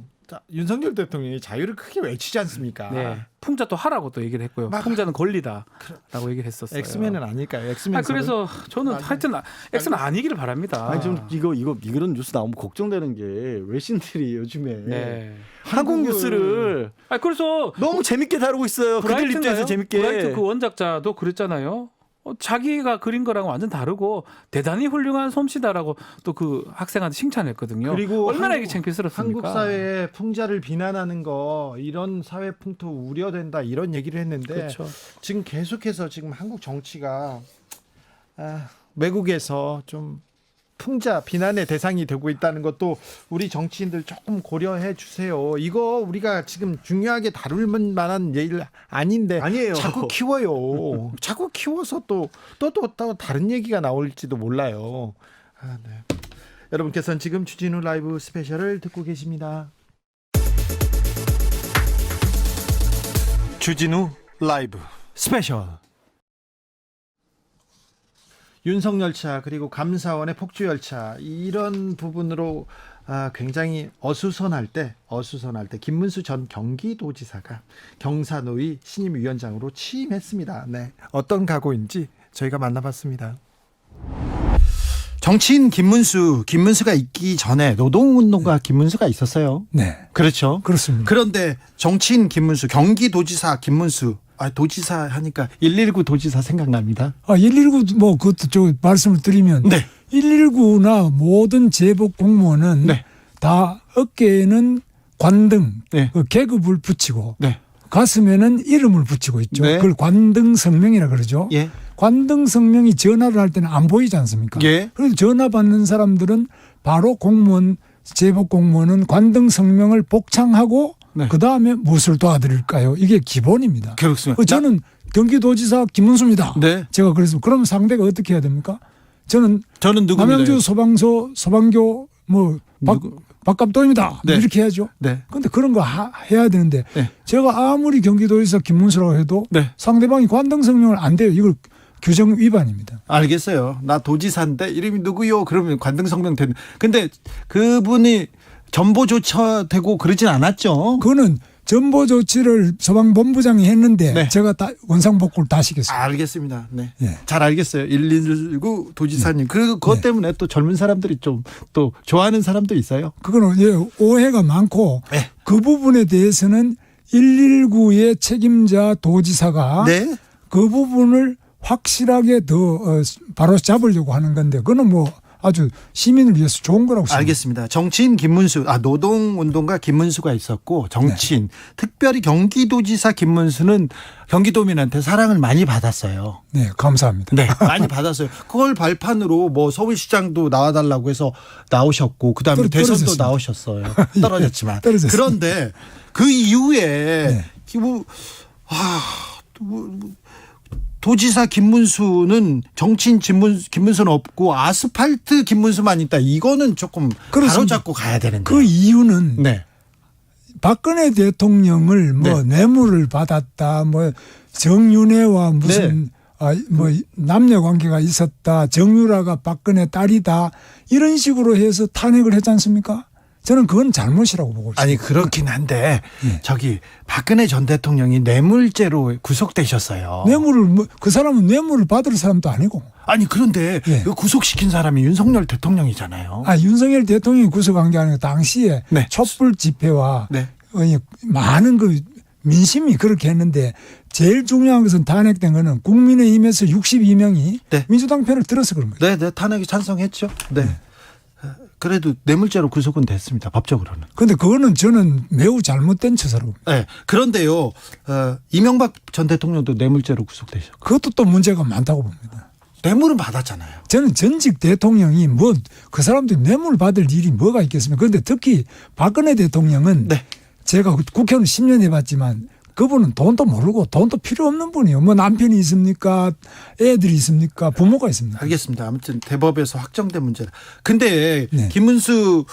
윤석열 대통령이 자유를 크게 외치지 않습니까? 네. 풍자 또 하라고 또 얘기를 했고요. 풍자는 권리다라고 얘기를 했었어요. 엑스맨은 아닐까요? 엑스맨. 그래서 저는 하여튼 엑스는 아니기를 바랍니다. 아니 좀 이런 뉴스 나오면 걱정되는 게 외신들이 요즘에 한국 한국을- 뉴스를 그래서 너무 재밌게 다루고 있어요. 그들 입장에서 재밌게. 브라이트 그 원작자도 그랬잖아요. 자기가 그린 거랑 완전 다르고 대단히 훌륭한 솜씨다라고 또 그 학생한테 칭찬했거든요. 그리고 얼마나 이게 창피스럽습니까? 한국 사회의 풍자를 비난하는 거 이런 사회 풍토 우려된다 이런 얘기를 했는데 그렇죠. 지금 계속해서 지금 한국 정치가 외국에서 좀 풍자 비난의 대상이 되고 있다는 것도 우리 정치인들 조금 고려해 주세요. 이거 우리가 지금 중요하게 다룰 만한 얘기를 아닌데 아니에요. 자꾸 키워요. 자꾸 키워서 또 다른 얘기가 나올지도 몰라요. 네. 여러분께서는 지금 주진우 라이브 스페셜을 듣고 계십니다. 주진우 라이브 스페셜. 윤석열차 그리고 감사원의 폭주열차 이런 부분으로 굉장히 어수선할 때 김문수 전 경기도지사가 경사노위 신임위원장으로 취임했습니다. 네, 어떤 각오인지 저희가 만나봤습니다. 정치인 김문수가 있기 전에 노동운동가 김문수가 있었어요. 네, 그렇죠. 그렇습니다. 그런데 정치인 김문수, 경기도지사 김문수, 도지사 하니까 119 도지사 생각납니다. 119 뭐 그것도 저 말씀을 드리면 119나 모든 제복 공무원은 다 어깨에는 관등, 그 계급을 붙이고 가슴에는 이름을 붙이고 있죠. 그걸 관등 성명이라 그러죠. 관등 성명이 전화를 할 때는 안 보이지 않습니까? 그래서 전화 받는 사람들은 바로 공무원, 제복 공무원은 관등 성명을 복창하고 그 다음에 무엇을 도와드릴까요? 이게 기본입니다. 그렇습니다. 저는 경기도지사 김문수입니다. 제가 그래서 그러면 상대가 어떻게 해야 됩니까? 저는 누구입니다? 남양주 소방교 박갑도입니다. 이렇게 해야죠. 그런데 그런 거 해야 되는데 제가 아무리 경기도지사 김문수라고 해도 상대방이 관등 성명을 안 돼요. 이걸 규정 위반입니다. 알겠어요. 나 도지사인데 이름이 누구요? 그러면 관등 성명 되는. 근데 그분이 전보 조처되고 그러진 않았죠. 그거는 전보 조치를 소방본부장이 했는데 제가 다 원상복구를 다 시켰습니다. 알겠습니다. 잘 알겠어요. 119 도지사님. 그것 때문에 또 젊은 사람들이 좀 또 좋아하는 사람도 있어요. 그거는 오해가 많고 그 부분에 대해서는 119의 책임자 도지사가 그 부분을 확실하게 더 바로 잡으려고 하는 건데 그거는 뭐 아주 시민을 위해서 좋은 거라고 생각합니다. 알겠습니다. 정치인 김문수, 노동운동가 김문수가 있었고 정치인 특별히 경기도지사 김문수는 경기도민한테 사랑을 많이 받았어요. 네, 감사합니다. 네, 많이 받았어요. 그걸 발판으로 뭐 서울시장도 나와달라고 해서 나오셨고 그다음에 대선도 나오셨어요. 떨어졌지만. 그런데 그 이후에 도지사 김문수는 정치인 김문수는 없고 아스팔트 김문수만 있다. 이거는 조금 바로잡고 가야 되는데. 그 이유는 박근혜 대통령을 뇌물을 받았다, 정윤회와 무슨 남녀 관계가 있었다, 정유라가 박근혜 딸이다 이런 식으로 해서 탄핵을 했지 않습니까? 저는 그건 잘못이라고 보고 있습니다. 아니 그렇긴 한데 박근혜 전 대통령이 뇌물죄로 구속되셨어요. 그 사람은 뇌물을 받을 사람도 아니고. 아니 그런데 구속시킨 사람이 윤석열 대통령이잖아요. 윤석열 대통령이 구속한 게 아니고 당시에 촛불 집회와 많은 그 민심이 그렇게 했는데 제일 중요한 것은 탄핵된 거는 국민의힘에서 62명이 민주당 편을 들어서 그런 거예요. 네, 탄핵에 찬성했죠. 그래도 뇌물죄로 구속은 됐습니다. 법적으로는. 그런데 그거는 저는 매우 잘못된 처사라고 봅니다. 네. 그런데요. 이명박 전 대통령도 뇌물죄로 구속되셨고. 그것도 또 문제가 많다고 봅니다. 뇌물은 받았잖아요. 저는 전직 대통령이 그 사람들이 뇌물 받을 일이 뭐가 있겠습니까? 그런데 특히 박근혜 대통령은 제가 국회의원 10년 해봤지만 그분은 돈도 모르고 돈도 필요 없는 분이에요. 남편이 있습니까? 애들이 있습니까? 부모가 있습니까? 알겠습니다. 아무튼 대법에서 확정된 문제라. 근데 김문수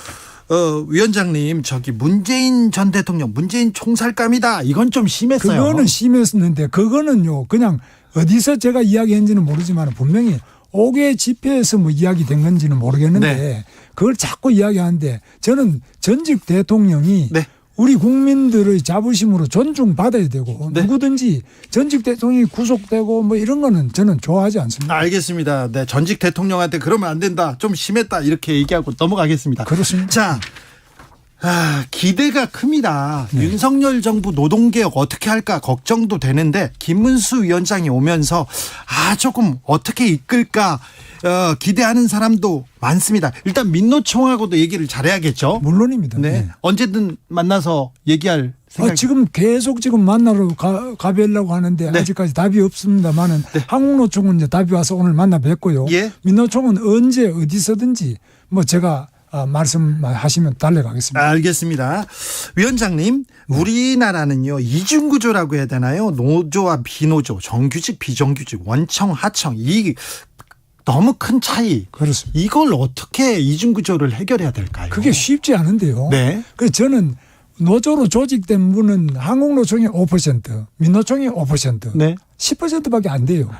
위원장님 문재인 전 대통령 문재인 총살감이다. 이건 좀 심했어요. 그거는 심했었는데 그거는요 그냥 어디서 제가 이야기했는지는 모르지만 분명히 5개 집회에서 이야기된 건지는 모르겠는데 그걸 자꾸 이야기하는데 저는 전직 대통령이 우리 국민들의 자부심으로 존중받아야 되고 누구든지 전직 대통령이 구속되고 이런 거는 저는 좋아하지 않습니다. 알겠습니다. 전직 대통령한테 그러면 안 된다. 좀 심했다. 이렇게 얘기하고 넘어가겠습니다. 그렇습니다. 자, 기대가 큽니다. 윤석열 정부 노동개혁 어떻게 할까 걱정도 되는데 김문수 위원장이 오면서 조금 어떻게 이끌까 기대하는 사람도 많습니다. 일단 민노총하고도 얘기를 잘해야겠죠. 물론입니다. 언제든 만나서 얘기할 생각. 지금 계속 만나러 가뵈려고 하는데 아직까지 답이 없습니다만은 한국노총은 이제 답이 와서 오늘 만나 뵙고요. 민노총은 언제 어디서든지 제가 말씀하시면 달려가겠습니다. 알겠습니다. 위원장님, 우리나라는요 이중구조라고 해야 되나요? 노조와 비노조, 정규직, 비정규직, 원청, 하청 이 너무 큰 차이. 그렇습니다. 이걸 어떻게 이중구조를 해결해야 될까요? 그게 쉽지 않은데요. 그래서 저는 노조로 조직된 분은 한국노총이 5%, 민노총이 5%, 10%밖에 안 돼요.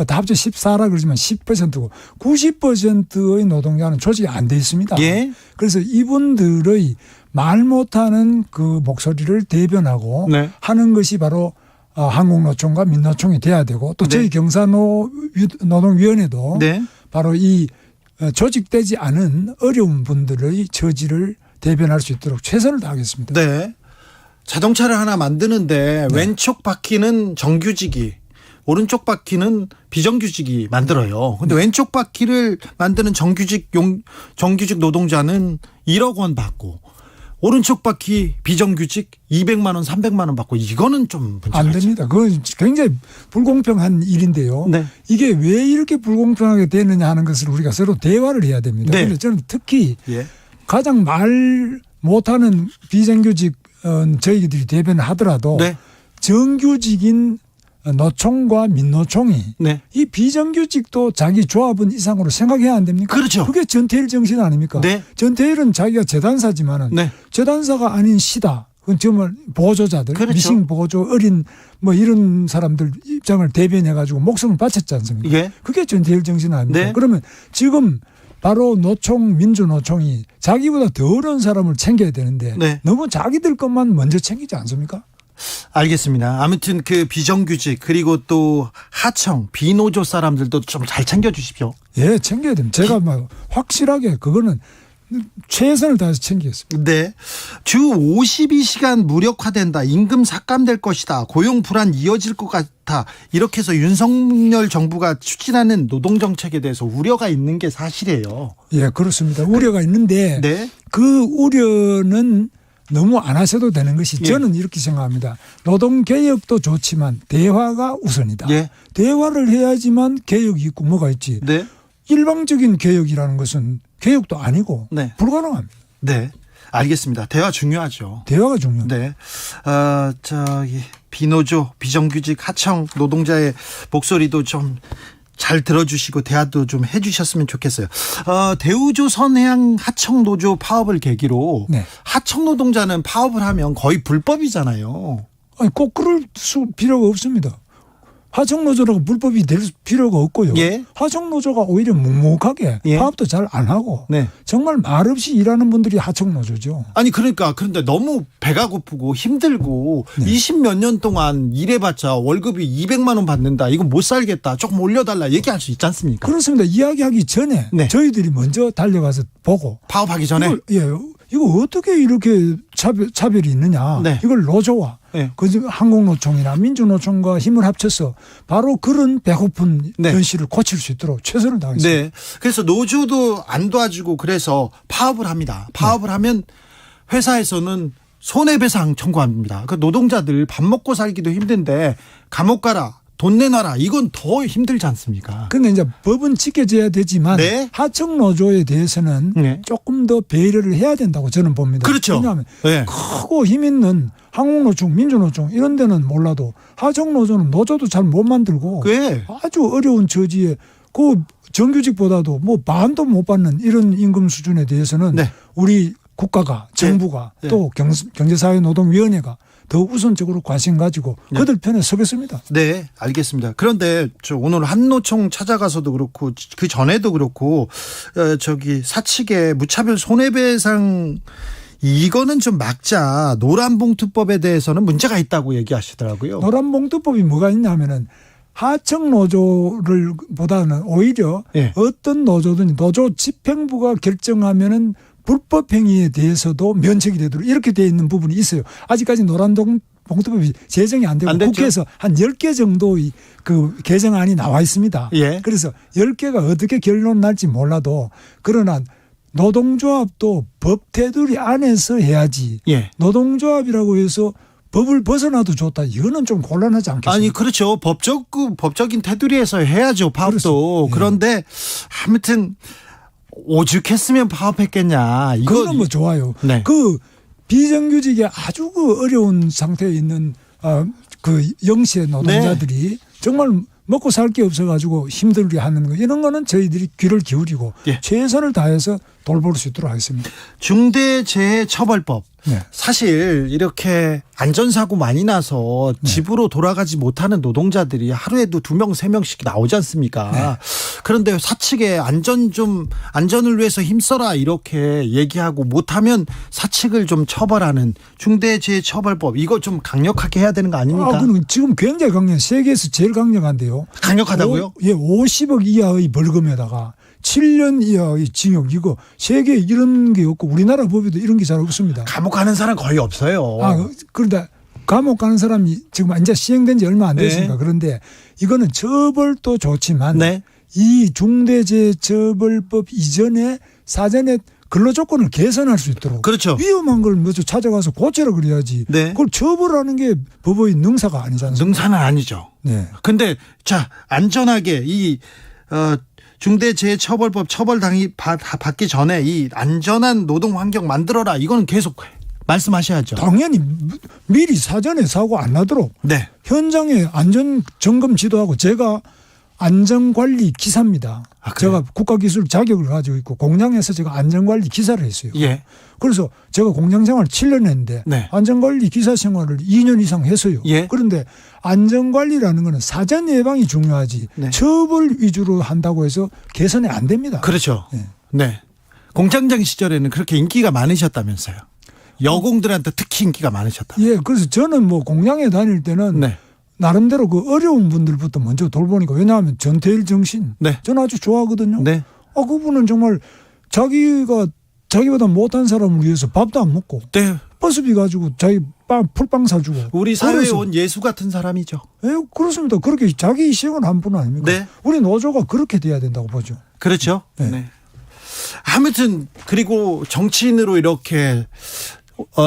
다 합쳐 14라 그러지만 10%고 90%의 노동자는 조직이 안 돼 있습니다. 그래서 이분들의 말 못하는 그 목소리를 대변하고 하는 것이 바로 한국노총과 민노총이 돼야 되고 또 저희 경사노동위원회도 바로 이 조직되지 않은 어려운 분들의 처지를 대변할 수 있도록 최선을 다하겠습니다. 자동차를 하나 만드는데 왼쪽 바퀴는 정규직이 오른쪽 바퀴는 비정규직이 만들어요. 근데 왼쪽 바퀴를 만드는 정규직 노동자는 1억 원 받고 오른쪽 바퀴 비정규직 200만 원, 300만 원 받고 이거는 좀 문제가 안 됩니다. 그건 굉장히 불공평한 일인데요. 이게 왜 이렇게 불공평하게 되느냐 하는 것을 우리가 서로 대화를 해야 됩니다. 그런데 저는 특히 가장 말 못하는 비정규직 저희들이 대변을 하더라도 정규직인 노총과 민노총이 이 비정규직도 자기 조합원 이상으로 생각해야 안 됩니까? 그렇죠. 그게 전태일 정신 아닙니까? 전태일은 자기가 재단사지만은 재단사가 아닌 시다. 그건 정말 보조자들, 미싱 보조, 어린 이런 사람들 입장을 대변해가지고 목숨을 바쳤지 않습니까? 그게 전태일 정신 아닙니까? 그러면 지금 바로 노총, 민주노총이 자기보다 더 어려운 사람을 챙겨야 되는데 너무 자기들 것만 먼저 챙기지 않습니까? 알겠습니다. 아무튼 그 비정규직 그리고 또 하청, 비노조 사람들도 좀 잘 챙겨주십시오. 챙겨야 됩니다. 제가 확실하게 그거는 최선을 다해서 챙기겠습니다. 네. 주 52시간 무력화된다. 임금 삭감될 것이다. 고용 불안 이어질 것 같아. 이렇게 해서 윤석열 정부가 추진하는 노동정책에 대해서 우려가 있는 게 사실이에요. 예, 그렇습니다. 우려가 있는데 네. 그 우려는 너무 안 하셔도 되는 것이 저는 이렇게 생각합니다. 노동개혁도 좋지만 대화가 우선이다. 예. 대화를 해야지만 개혁이 있고 뭐가 있지. 네. 일방적인 개혁이라는 것은 개혁도 아니고 네. 불가능합니다. 네. 알겠습니다. 대화 중요하죠. 대화가 중요합니다. 네. 비노조, 비정규직, 하청 노동자의 목소리도 좀 잘 들어주시고 대화도 좀 해주셨으면 좋겠어요. 대우조선해양 하청노조 파업을 계기로 네. 하청 노동자는 파업을 하면 거의 불법이잖아요. 아니, 꼭 그럴 필요가 없습니다. 하청노조라고 불법이 될 필요가 없고요. 예. 하청노조가 오히려 묵묵하게 예. 파업도 잘 안 하고 네. 정말 말없이 일하는 분들이 하청노조죠. 아니 그런데 너무 배가 고프고 힘들고 네. 20몇 년 동안 일해봤자 월급이 200만 원 받는다. 이거 못 살겠다. 조금 올려달라 얘기할 수 있지 않습니까? 그렇습니다. 이야기하기 전에 네. 저희들이 먼저 달려가서 보고 파업하기 전에 이거 어떻게 이렇게 차별이 있느냐. 네. 이걸 노조와 네. 항공노총이나 민주노총과 힘을 합쳐서 바로 그런 배고픈 네. 현실을 고칠 수 있도록 최선을 다하겠습니다. 네. 그래서 노조도 안 도와주고 그래서 파업을 합니다. 파업을 하면 회사에서는 손해배상 청구합니다. 그 노동자들 밥 먹고 살기도 힘든데 감옥 가라. 돈 내놔라. 이건 더 힘들지 않습니까? 그런데 이제 법은 지켜져야 되지만 네. 하청 노조에 대해서는 네. 조금 더 배려를 해야 된다고 저는 봅니다. 그렇죠. 왜냐하면 네. 크고 힘 있는 항공노총, 민주노총 이런 데는 몰라도 하청 노조는 노조도 잘 못 만들고 네. 아주 어려운 처지에 그 정규직보다도 뭐 반도 못 받는 이런 임금 수준에 대해서는 네. 우리 국가가 정부가 네. 또 경제사회노동위원회가 더 우선적으로 관심 가지고 그들 편에 서겠습니다. 네, 알겠습니다. 그런데 저 오늘 한노총 찾아가서도 그렇고 그 전에도 그렇고 사측의 무차별 손해배상 이거는 좀 막자. 노란봉투법에 대해서는 문제가 있다고 얘기하시더라고요. 노란봉투법이 뭐가 있냐면은 하청 노조를 보다는 오히려 어떤 노조든 노조 집행부가 결정하면은 불법 행위에 대해서도 면책이 되도록 이렇게 되어 있는 부분이 있어요. 아직까지 노란봉투법이 제정이 안 되고 안 됐죠? 국회에서 한 10개 정도의 그 개정안이 나와 있습니다. 예. 그래서 10개가 어떻게 결론 날지 몰라도 그러나 노동조합도 법 테두리 안에서 해야지. 예. 노동조합이라고 해서 법을 벗어나도 좋다. 이거는 좀 곤란하지 않겠습니까? 아니 그렇죠. 법적인 테두리에서 해야죠. 파업도. 예. 그런데 아무튼 오죽했으면 파업했겠냐. 그거는 뭐 좋아요. 네. 그 비정규직에 아주 그 어려운 상태에 있는 그 영시의 노동자들이 정말 먹고 살 게 없어가지고 힘들게 하는 거 이런 거는 저희들이 귀를 기울이고 최선을 다해서 돌볼 수 있도록 하겠습니다. 중대재해처벌법. 네. 사실 이렇게 안전사고 많이 나서 집으로 돌아가지 못하는 노동자들이 하루에도 2명, 3명씩 나오지 않습니까? 네. 그런데 사측에 안전을 위해서 힘써라 이렇게 얘기하고 못하면 사측을 좀 처벌하는 중대재해처벌법 이거 좀 강력하게 해야 되는 거 아닙니까? 그럼 지금 굉장히 강력, 세계에서 제일 강력한데요. 강력하다고요? 50억 이하의 벌금에다가 7년 이하의 징역 이거 세계에 이런 게 없고 우리나라 법에도 이런 게 잘 없습니다. 감옥 가는 사람 거의 없어요. 그런데 감옥 가는 사람이 지금 이제 시행된 지 얼마 안 됐으니까 그런데 이거는 처벌도 좋지만 이 중대재해처벌법 이전에 사전에 근로조건을 개선할 수 있도록 그렇죠. 위험한 걸 먼저 찾아가서 고쳐라 그래야지. 그걸 처벌하는 게 법의 능사가 아니지 않습니까? 능사는 아니죠. 네. 근데 자 안전하게 이 중대재해처벌법 받기 전에 이 안전한 노동 환경 만들어라. 이거는 계속 말씀하셔야죠. 당연히 미리 사전에 사고 안 나도록 현장에 안전 점검 지도하고 제가 안전관리 기사입니다. 제가 국가기술 자격을 가지고 있고 공장에서 제가 안전관리 기사를 했어요. 그래서 제가 공장생활 7년 했는데 안전관리 기사 생활을 2년 이상 했어요. 그런데 안전관리라는 거는 사전 예방이 중요하지 처벌 위주로 한다고 해서 개선이 안 됩니다. 그렇죠. 네. 공장장 시절에는 그렇게 인기가 많으셨다면서요. 여공들한테 특히 인기가 많으셨다. 그래서 저는 뭐 공장에 다닐 때는 나름대로 그 어려운 분들부터 먼저 돌보니까 왜냐하면 전태일 정신 저는 아주 좋아하거든요. 그분은 정말 자기가 자기보다 못한 사람을 위해서 밥도 안 먹고 네. 버스비 가지고 자기 풀빵 사주고. 우리 사회에 그래서- 온 예수 같은 사람이죠. 예, 그렇습니다. 그렇게 자기 희생을 한 분 아닙니까? 네. 우리 노조가 그렇게 돼야 된다고 보죠. 그렇죠. 네. 네. 아무튼 그리고 정치인으로 이렇게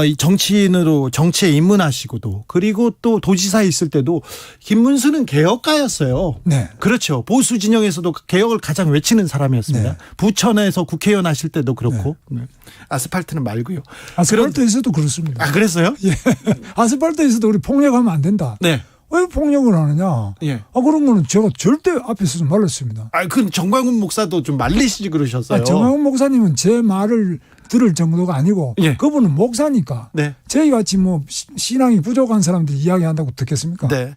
이 정치인으로 정치에 입문하시고도 그리고 또 도지사에 있을 때도 김문수는 개혁가였어요. 네. 그렇죠. 보수 진영에서도 개혁을 가장 외치는 사람이었습니다. 네. 부천에서 국회의원 하실 때도 그렇고 네. 아스팔트는 말고요. 아스팔트에서도 그렇습니다. 아 그랬어요? 예. 아스팔트에서도 우리 폭력하면 안 된다. 네. 왜 폭력을 하느냐? 예. 그런 거는 제가 절대 앞에서 말렸습니다. 그 정광훈 목사도 좀 말리시지 그러셨어요. 정광훈 목사님은 제 말을 들을 정도가 아니고 예. 그분은 목사니까 네. 저희 같이 뭐 신앙이 부족한 사람들이 이야기한다고 듣겠습니까? 네.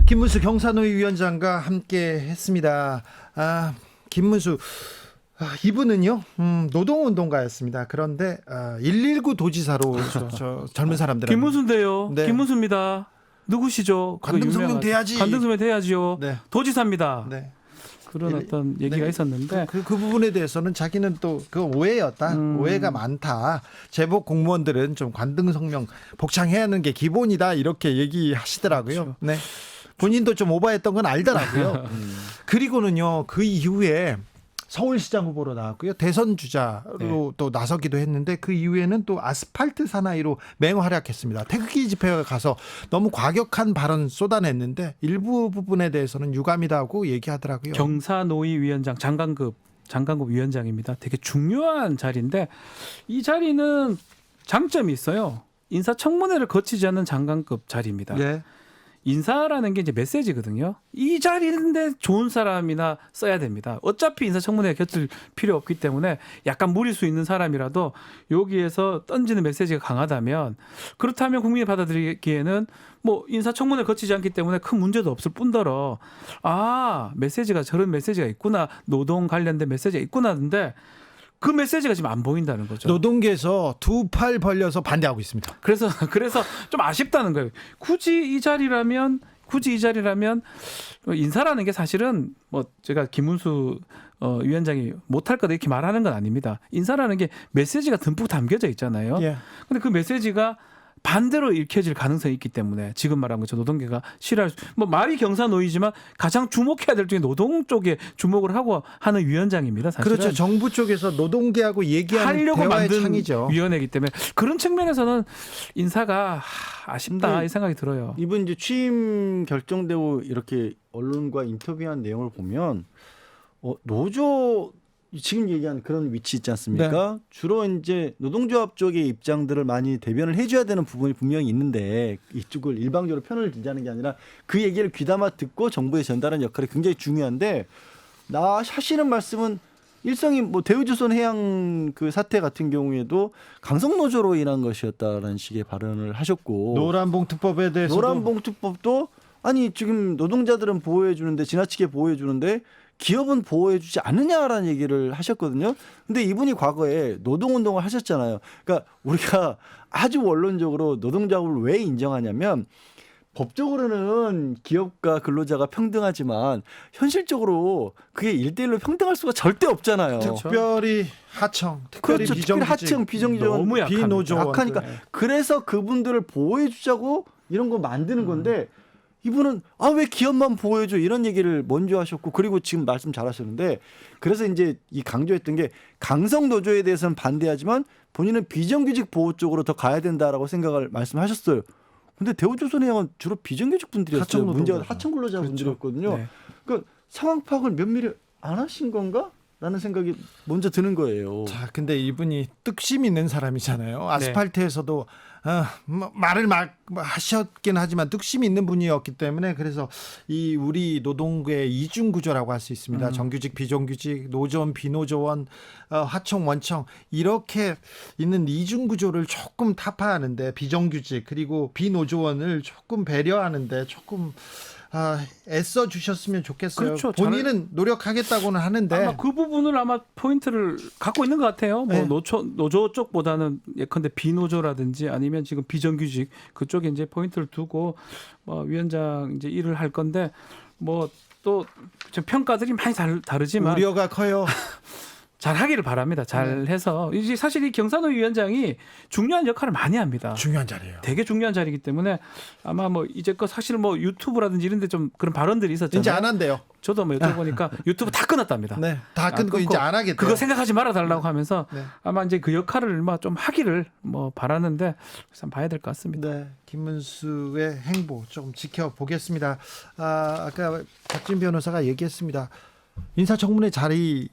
김문수 경사노위 위원장과 함께 했습니다. 김문수 이분은요 노동운동가였습니다. 그런데 119 도지사로 저 젊은 사람들 김문수인데요. 네. 김문수입니다. 누구시죠? 관등성명 돼야지. 관등성명 돼야지요. 네. 도지사입니다. 네. 그런 어떤 얘기가 있었는데 그 부분에 대해서는 자기는 또 그 오해였다. 오해가 많다. 제복 공무원들은 좀 관등성명 복창해야 하는 게 기본이다. 이렇게 얘기하시더라고요. 그렇죠. 네. 본인도 좀 오버했던 건 알더라고요. 그리고는요. 그 이후에 서울시장 후보로 나왔고요. 대선 주자로 또 나서기도 했는데 그 이후에는 또 아스팔트 사나이로 맹활약했습니다. 태극기 집회에 가서 너무 과격한 발언 쏟아냈는데 일부 부분에 대해서는 유감이다 하고 얘기하더라고요. 경사노위 위원장 장관급 위원장입니다. 되게 중요한 자리인데 이 자리는 장점이 있어요. 인사청문회를 거치지 않는 장관급 자리입니다. 네. 인사라는 게 이제 메시지거든요. 이 자리인데 좋은 사람이나 써야 됩니다. 어차피 인사청문회에 곁들 필요 없기 때문에 약간 무리수 있는 사람이라도 여기에서 던지는 메시지가 강하다면 그렇다면 국민이 받아들이기에는 뭐 인사청문회 거치지 않기 때문에 큰 문제도 없을 뿐더러 메시지가 저런 메시지가 있구나. 노동 관련된 메시지가 있구나인데 그 메시지가 지금 안 보인다는 거죠. 노동계에서 두 팔 벌려서 반대하고 있습니다. 그래서 좀 아쉽다는 거예요. 굳이 이 자리라면 인사라는 게 사실은 뭐 제가 김문수 위원장이 못할 거다 이렇게 말하는 건 아닙니다. 인사라는 게 메시지가 듬뿍 담겨져 있잖아요. 예. 근데 그 메시지가 반대로 읽혀질 가능성이 있기 때문에 지금 말한 것처럼 노동계가 싫어할 뭐 말이 경사노위지만 가장 주목해야 될 중에 노동 쪽에 주목을 하고 하는 위원장입니다. 사실은. 그렇죠. 정부 쪽에서 노동계하고 얘기하는 하려고 대화의 만든 창이죠. 위원회이기 때문에 그런 측면에서는 인사가 아쉽다 이 생각이 들어요. 이분 이제 취임 결정되고 이렇게 언론과 인터뷰한 내용을 보면 노조 지금 얘기한 그런 위치 있지 않습니까? 네. 주로 이제 노동조합 쪽의 입장들을 많이 대변을 해줘야 되는 부분이 분명히 있는데 이쪽을 일방적으로 편을 들자는 게 아니라 그 얘기를 귀담아 듣고 정부에 전달하는 역할이 굉장히 중요한데 나 하시는 말씀은 일성이 뭐 대우조선해양 그 사태 같은 경우에도 강성노조로 인한 것이었다라는 식의 발언을 하셨고 노란봉투법에 대해서도 노란봉투법도 아니 지금 노동자들은 보호해 주는데 지나치게 보호해 주는데 기업은 보호해주지 않느냐라는 얘기를 하셨거든요. 근데 이분이 과거에 노동운동을 하셨잖아요. 그러니까 우리가 아주 원론적으로 노동자업을 왜 인정하냐면 법적으로는 기업과 근로자가 평등하지만 현실적으로 그게 1대1로 평등할 수가 절대 없잖아요. 특별히 하청, 특별히 그렇죠. 비정규직, 특별히 하청, 비정규직 너무 약하니까 네. 그래서 그분들을 보호해주자고 이런 거 만드는 건데 이분은 왜 기업만 보호해줘 이런 얘기를 먼저 하셨고 그리고 지금 말씀 잘하셨는데 그래서 이제 이 강조했던 게 강성 노조에 대해서는 반대하지만 본인은 비정규직 보호 쪽으로 더 가야 된다라고 생각을 말씀하셨어요. 근데 대우조선해양은 주로 비정규직 분들이었어요. 문제가 하청 근로자 분들이었거든요. 그렇죠. 네. 그러니까 상황 파악을 면밀히 안 하신 건가? 라는 생각이 먼저 드는 거예요. 자, 근데 이분이 뚝심 있는 사람이잖아요. 아스팔트에서도 말을 막 하셨긴 하지만 뚝심이 있는 분이었기 때문에 그래서 이 우리 노동계의 이중 구조라고 할 수 있습니다. 정규직, 비정규직, 노조원, 비노조원, 하청, 원청 이렇게 있는 이중 구조를 조금 타파하는데 비정규직 그리고 비노조원을 조금 배려하는데 조금 애써 주셨으면 좋겠어요. 그렇죠. 본인은 노력하겠다고는 하는데 아마 그 부분을 아마 포인트를 갖고 있는 것 같아요. 뭐 네. 노조 쪽보다는 예컨대 비노조라든지 아니면 지금 비정규직 그쪽에 이제 포인트를 두고 위원장 이제 일을 할 건데 뭐 또 평가들이 많이 다르지만 우려가 커요. 잘 하기를 바랍니다. 잘 해서 이제 사실 이 경산호 위원장이 중요한 역할을 많이 합니다. 중요한 자리예요. 되게 중요한 자리이기 때문에 아마 뭐 이제껏 사실 뭐 유튜브라든지 이런 데 좀 그런 발언들이 있었잖아요. 이제 안 한대요. 저도 뭐 여쭤보니까 유튜브 다 끊었답니다. 네, 다 끊고 이제 안 하겠대요. 그거 생각하지 말아 달라고 하면서 네. 아마 이제 그 역할을 뭐 좀 하기를 뭐 바라는데 한번 봐야 될 것 같습니다. 네, 김문수의 행보 좀 지켜보겠습니다. 아까 박진 변호사가 얘기했습니다. 인사청문회 자리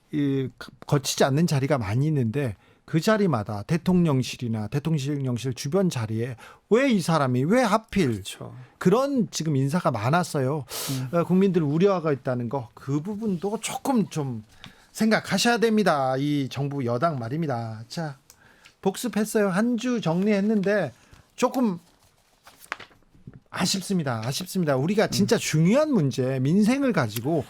거치지 않는 자리가 많이 있는데 그 자리마다 대통령실이나 대통령실 주변 자리에 왜 이 사람이 왜 하필 그렇죠. 그런 지금 인사가 많았어요. 국민들 우려가 있다는 거 그 부분도 조금 좀 생각하셔야 됩니다. 이 정부 여당 말입니다. 자, 복습했어요. 한 주 정리했는데 조금 아쉽습니다. 우리가 진짜 중요한 문제 민생을 가지고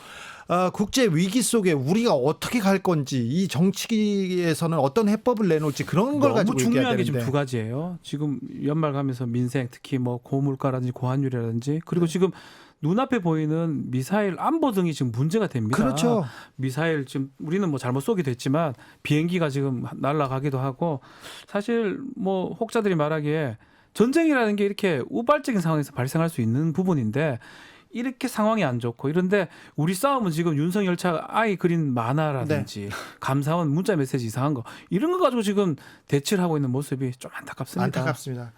국제 위기 속에 우리가 어떻게 갈 건지 이 정치에서는 어떤 해법을 내놓을지 그런 걸 가지고 너무 중요한 게 얘기해야 지금 되는데. 두 가지예요. 지금 연말 가면서 민생 특히 뭐 고물가라든지 고환율이라든지 그리고 지금 눈앞에 보이는 미사일 안보 등이 지금 문제가 됩니다. 그렇죠. 미사일 지금 우리는 뭐 잘못 쏘기도 했지만 비행기가 지금 날아가기도 하고 사실 뭐 혹자들이 말하기에 전쟁이라는 게 이렇게 우발적인 상황에서 발생할 수 있는 부분인데 이렇게 상황이 안 좋고 이런데 우리 싸움은 지금 윤석열 차 아이 그린 만화라든지 감사원 문자 메시지 이상한 거 이런 거 가지고 지금 대치를 하고 있는 모습이 좀 안타깝습니다. 안타깝습니다.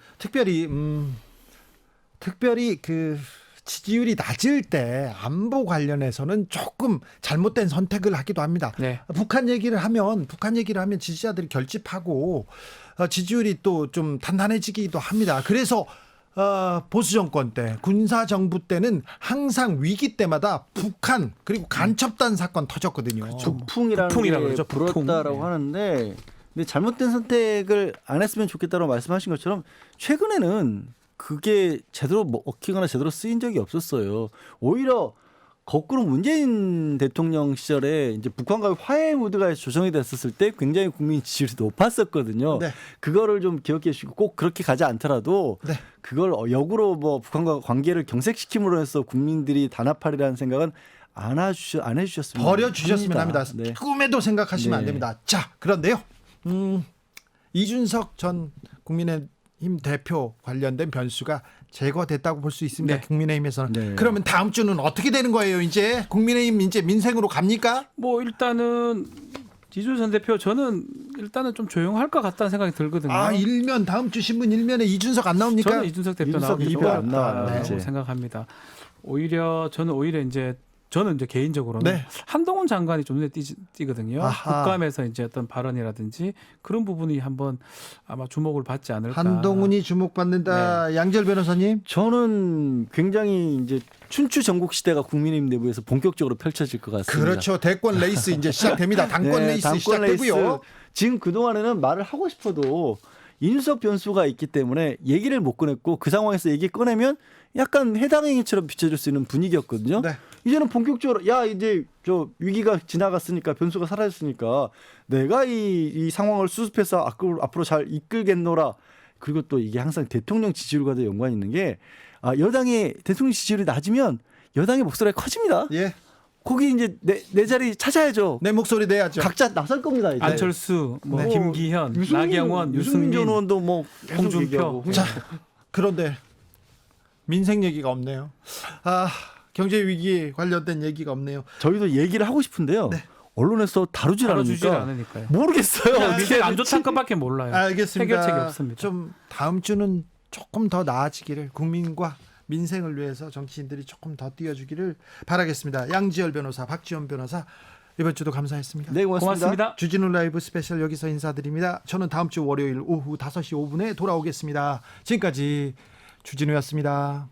특별히 그 지지율이 낮을 때 안보 관련해서는 조금 잘못된 선택을 하기도 합니다. 네. 북한 얘기를 하면 지지자들이 결집하고 지지율이 또 좀 단단해지기도 합니다. 그래서 보수 정권 때 군사 정부 때는 항상 위기 때마다 북한 그리고 간첩단 사건 터졌거든요. 북풍이라는 게 그러죠. 불었다라고 네. 하는데 근데 잘못된 선택을 안 했으면 좋겠다고 말씀하신 것처럼 최근에는 그게 제대로 먹히거나 제대로 쓰인 적이 없었어요. 오히려 거꾸로 문재인 대통령 시절에 이제 북한과의 화해 무드가 조성이 됐었을 때 굉장히 국민 지지율이 높았었거든요. 네. 그거를 좀 기억해 주시고 꼭 그렇게 가지 않더라도 네. 그걸 역으로 뭐 북한과 관계를 경색시킴으로 해서 국민들이 단합하리라는 생각은 안 해주셨으면 버려주셨으면 합니다. 네. 꿈에도 생각하시면 안 네. 됩니다. 자, 그런데요. 이준석 전 국민의힘 대표 관련된 변수가 제거됐다고 볼 수 있습니다. 네. 국민의힘에서는. 네. 그러면 다음 주는 어떻게 되는 거예요? 이제 국민의힘 이제 민생으로 갑니까? 뭐 일단은 이준석 대표 저는 일단은 좀 조용할 것 같다는 생각이 들거든요. 일면 다음 주 신문 일면에 이준석 안 나옵니까? 저는 이준석 대표 이준석 나오기 대표 안 나와요, 좋겠다고 이제. 생각합니다. 저는 이제 개인적으로는 네. 한동훈 장관이 좀 눈에 띄거든요. 아하. 국감에서 이제 어떤 발언이라든지 그런 부분이 한번 아마 주목을 받지 않을까. 한동훈이 주목받는다. 양지열 변호사님. 저는 굉장히 이제 춘추 전국 시대가 국민의힘 내부에서 본격적으로 펼쳐질 것 같습니다. 그렇죠. 대권 레이스 이제 시작됩니다. 당권 레이스 당권 시작되고요. 레이스. 지금 그동안에는 말을 하고 싶어도 인수석 변수가 있기 때문에 얘기를 못 꺼냈고 그 상황에서 얘기 꺼내면 약간 해당 행위처럼 비춰질 수 있는 분위기였거든요. 네. 이제는 본격적으로 이제 저 위기가 지나갔으니까 변수가 사라졌으니까 내가 이 상황을 수습해서 앞으로 잘 이끌겠노라. 그리고 또 이게 항상 대통령 지지율과도 연관이 있는 게 여당의 대통령 지지율이 낮으면 여당의 목소리가 커집니다. 예. 거기 이제 내 자리 찾아야죠. 내 목소리 내야죠. 각자 나설 겁니다. 이제. 안철수, 뭐 김기현, 나경원, 유승민 전 의원도 뭐 홍준표. 자, 그런데 민생 얘기가 없네요. 경제 위기 관련된 얘기가 없네요. 저희도 얘기를 하고 싶은데요. 네. 언론에서 다루질 않으니까요. 모르겠어요. 민생 안 좋다는 것밖에 몰라요. 알겠습니다. 해결책이 없습니다. 좀 다음 주는 조금 더 나아지기를 국민과 민생을 위해서 정치인들이 조금 더 뛰어주기를 바라겠습니다. 양지열 변호사, 박지원 변호사 이번 주도 감사했습니다. 네, 고맙습니다. 주진우 라이브 스페셜 여기서 인사드립니다. 저는 다음 주 월요일 오후 5시 5분에 돌아오겠습니다. 지금까지 주진우였습니다.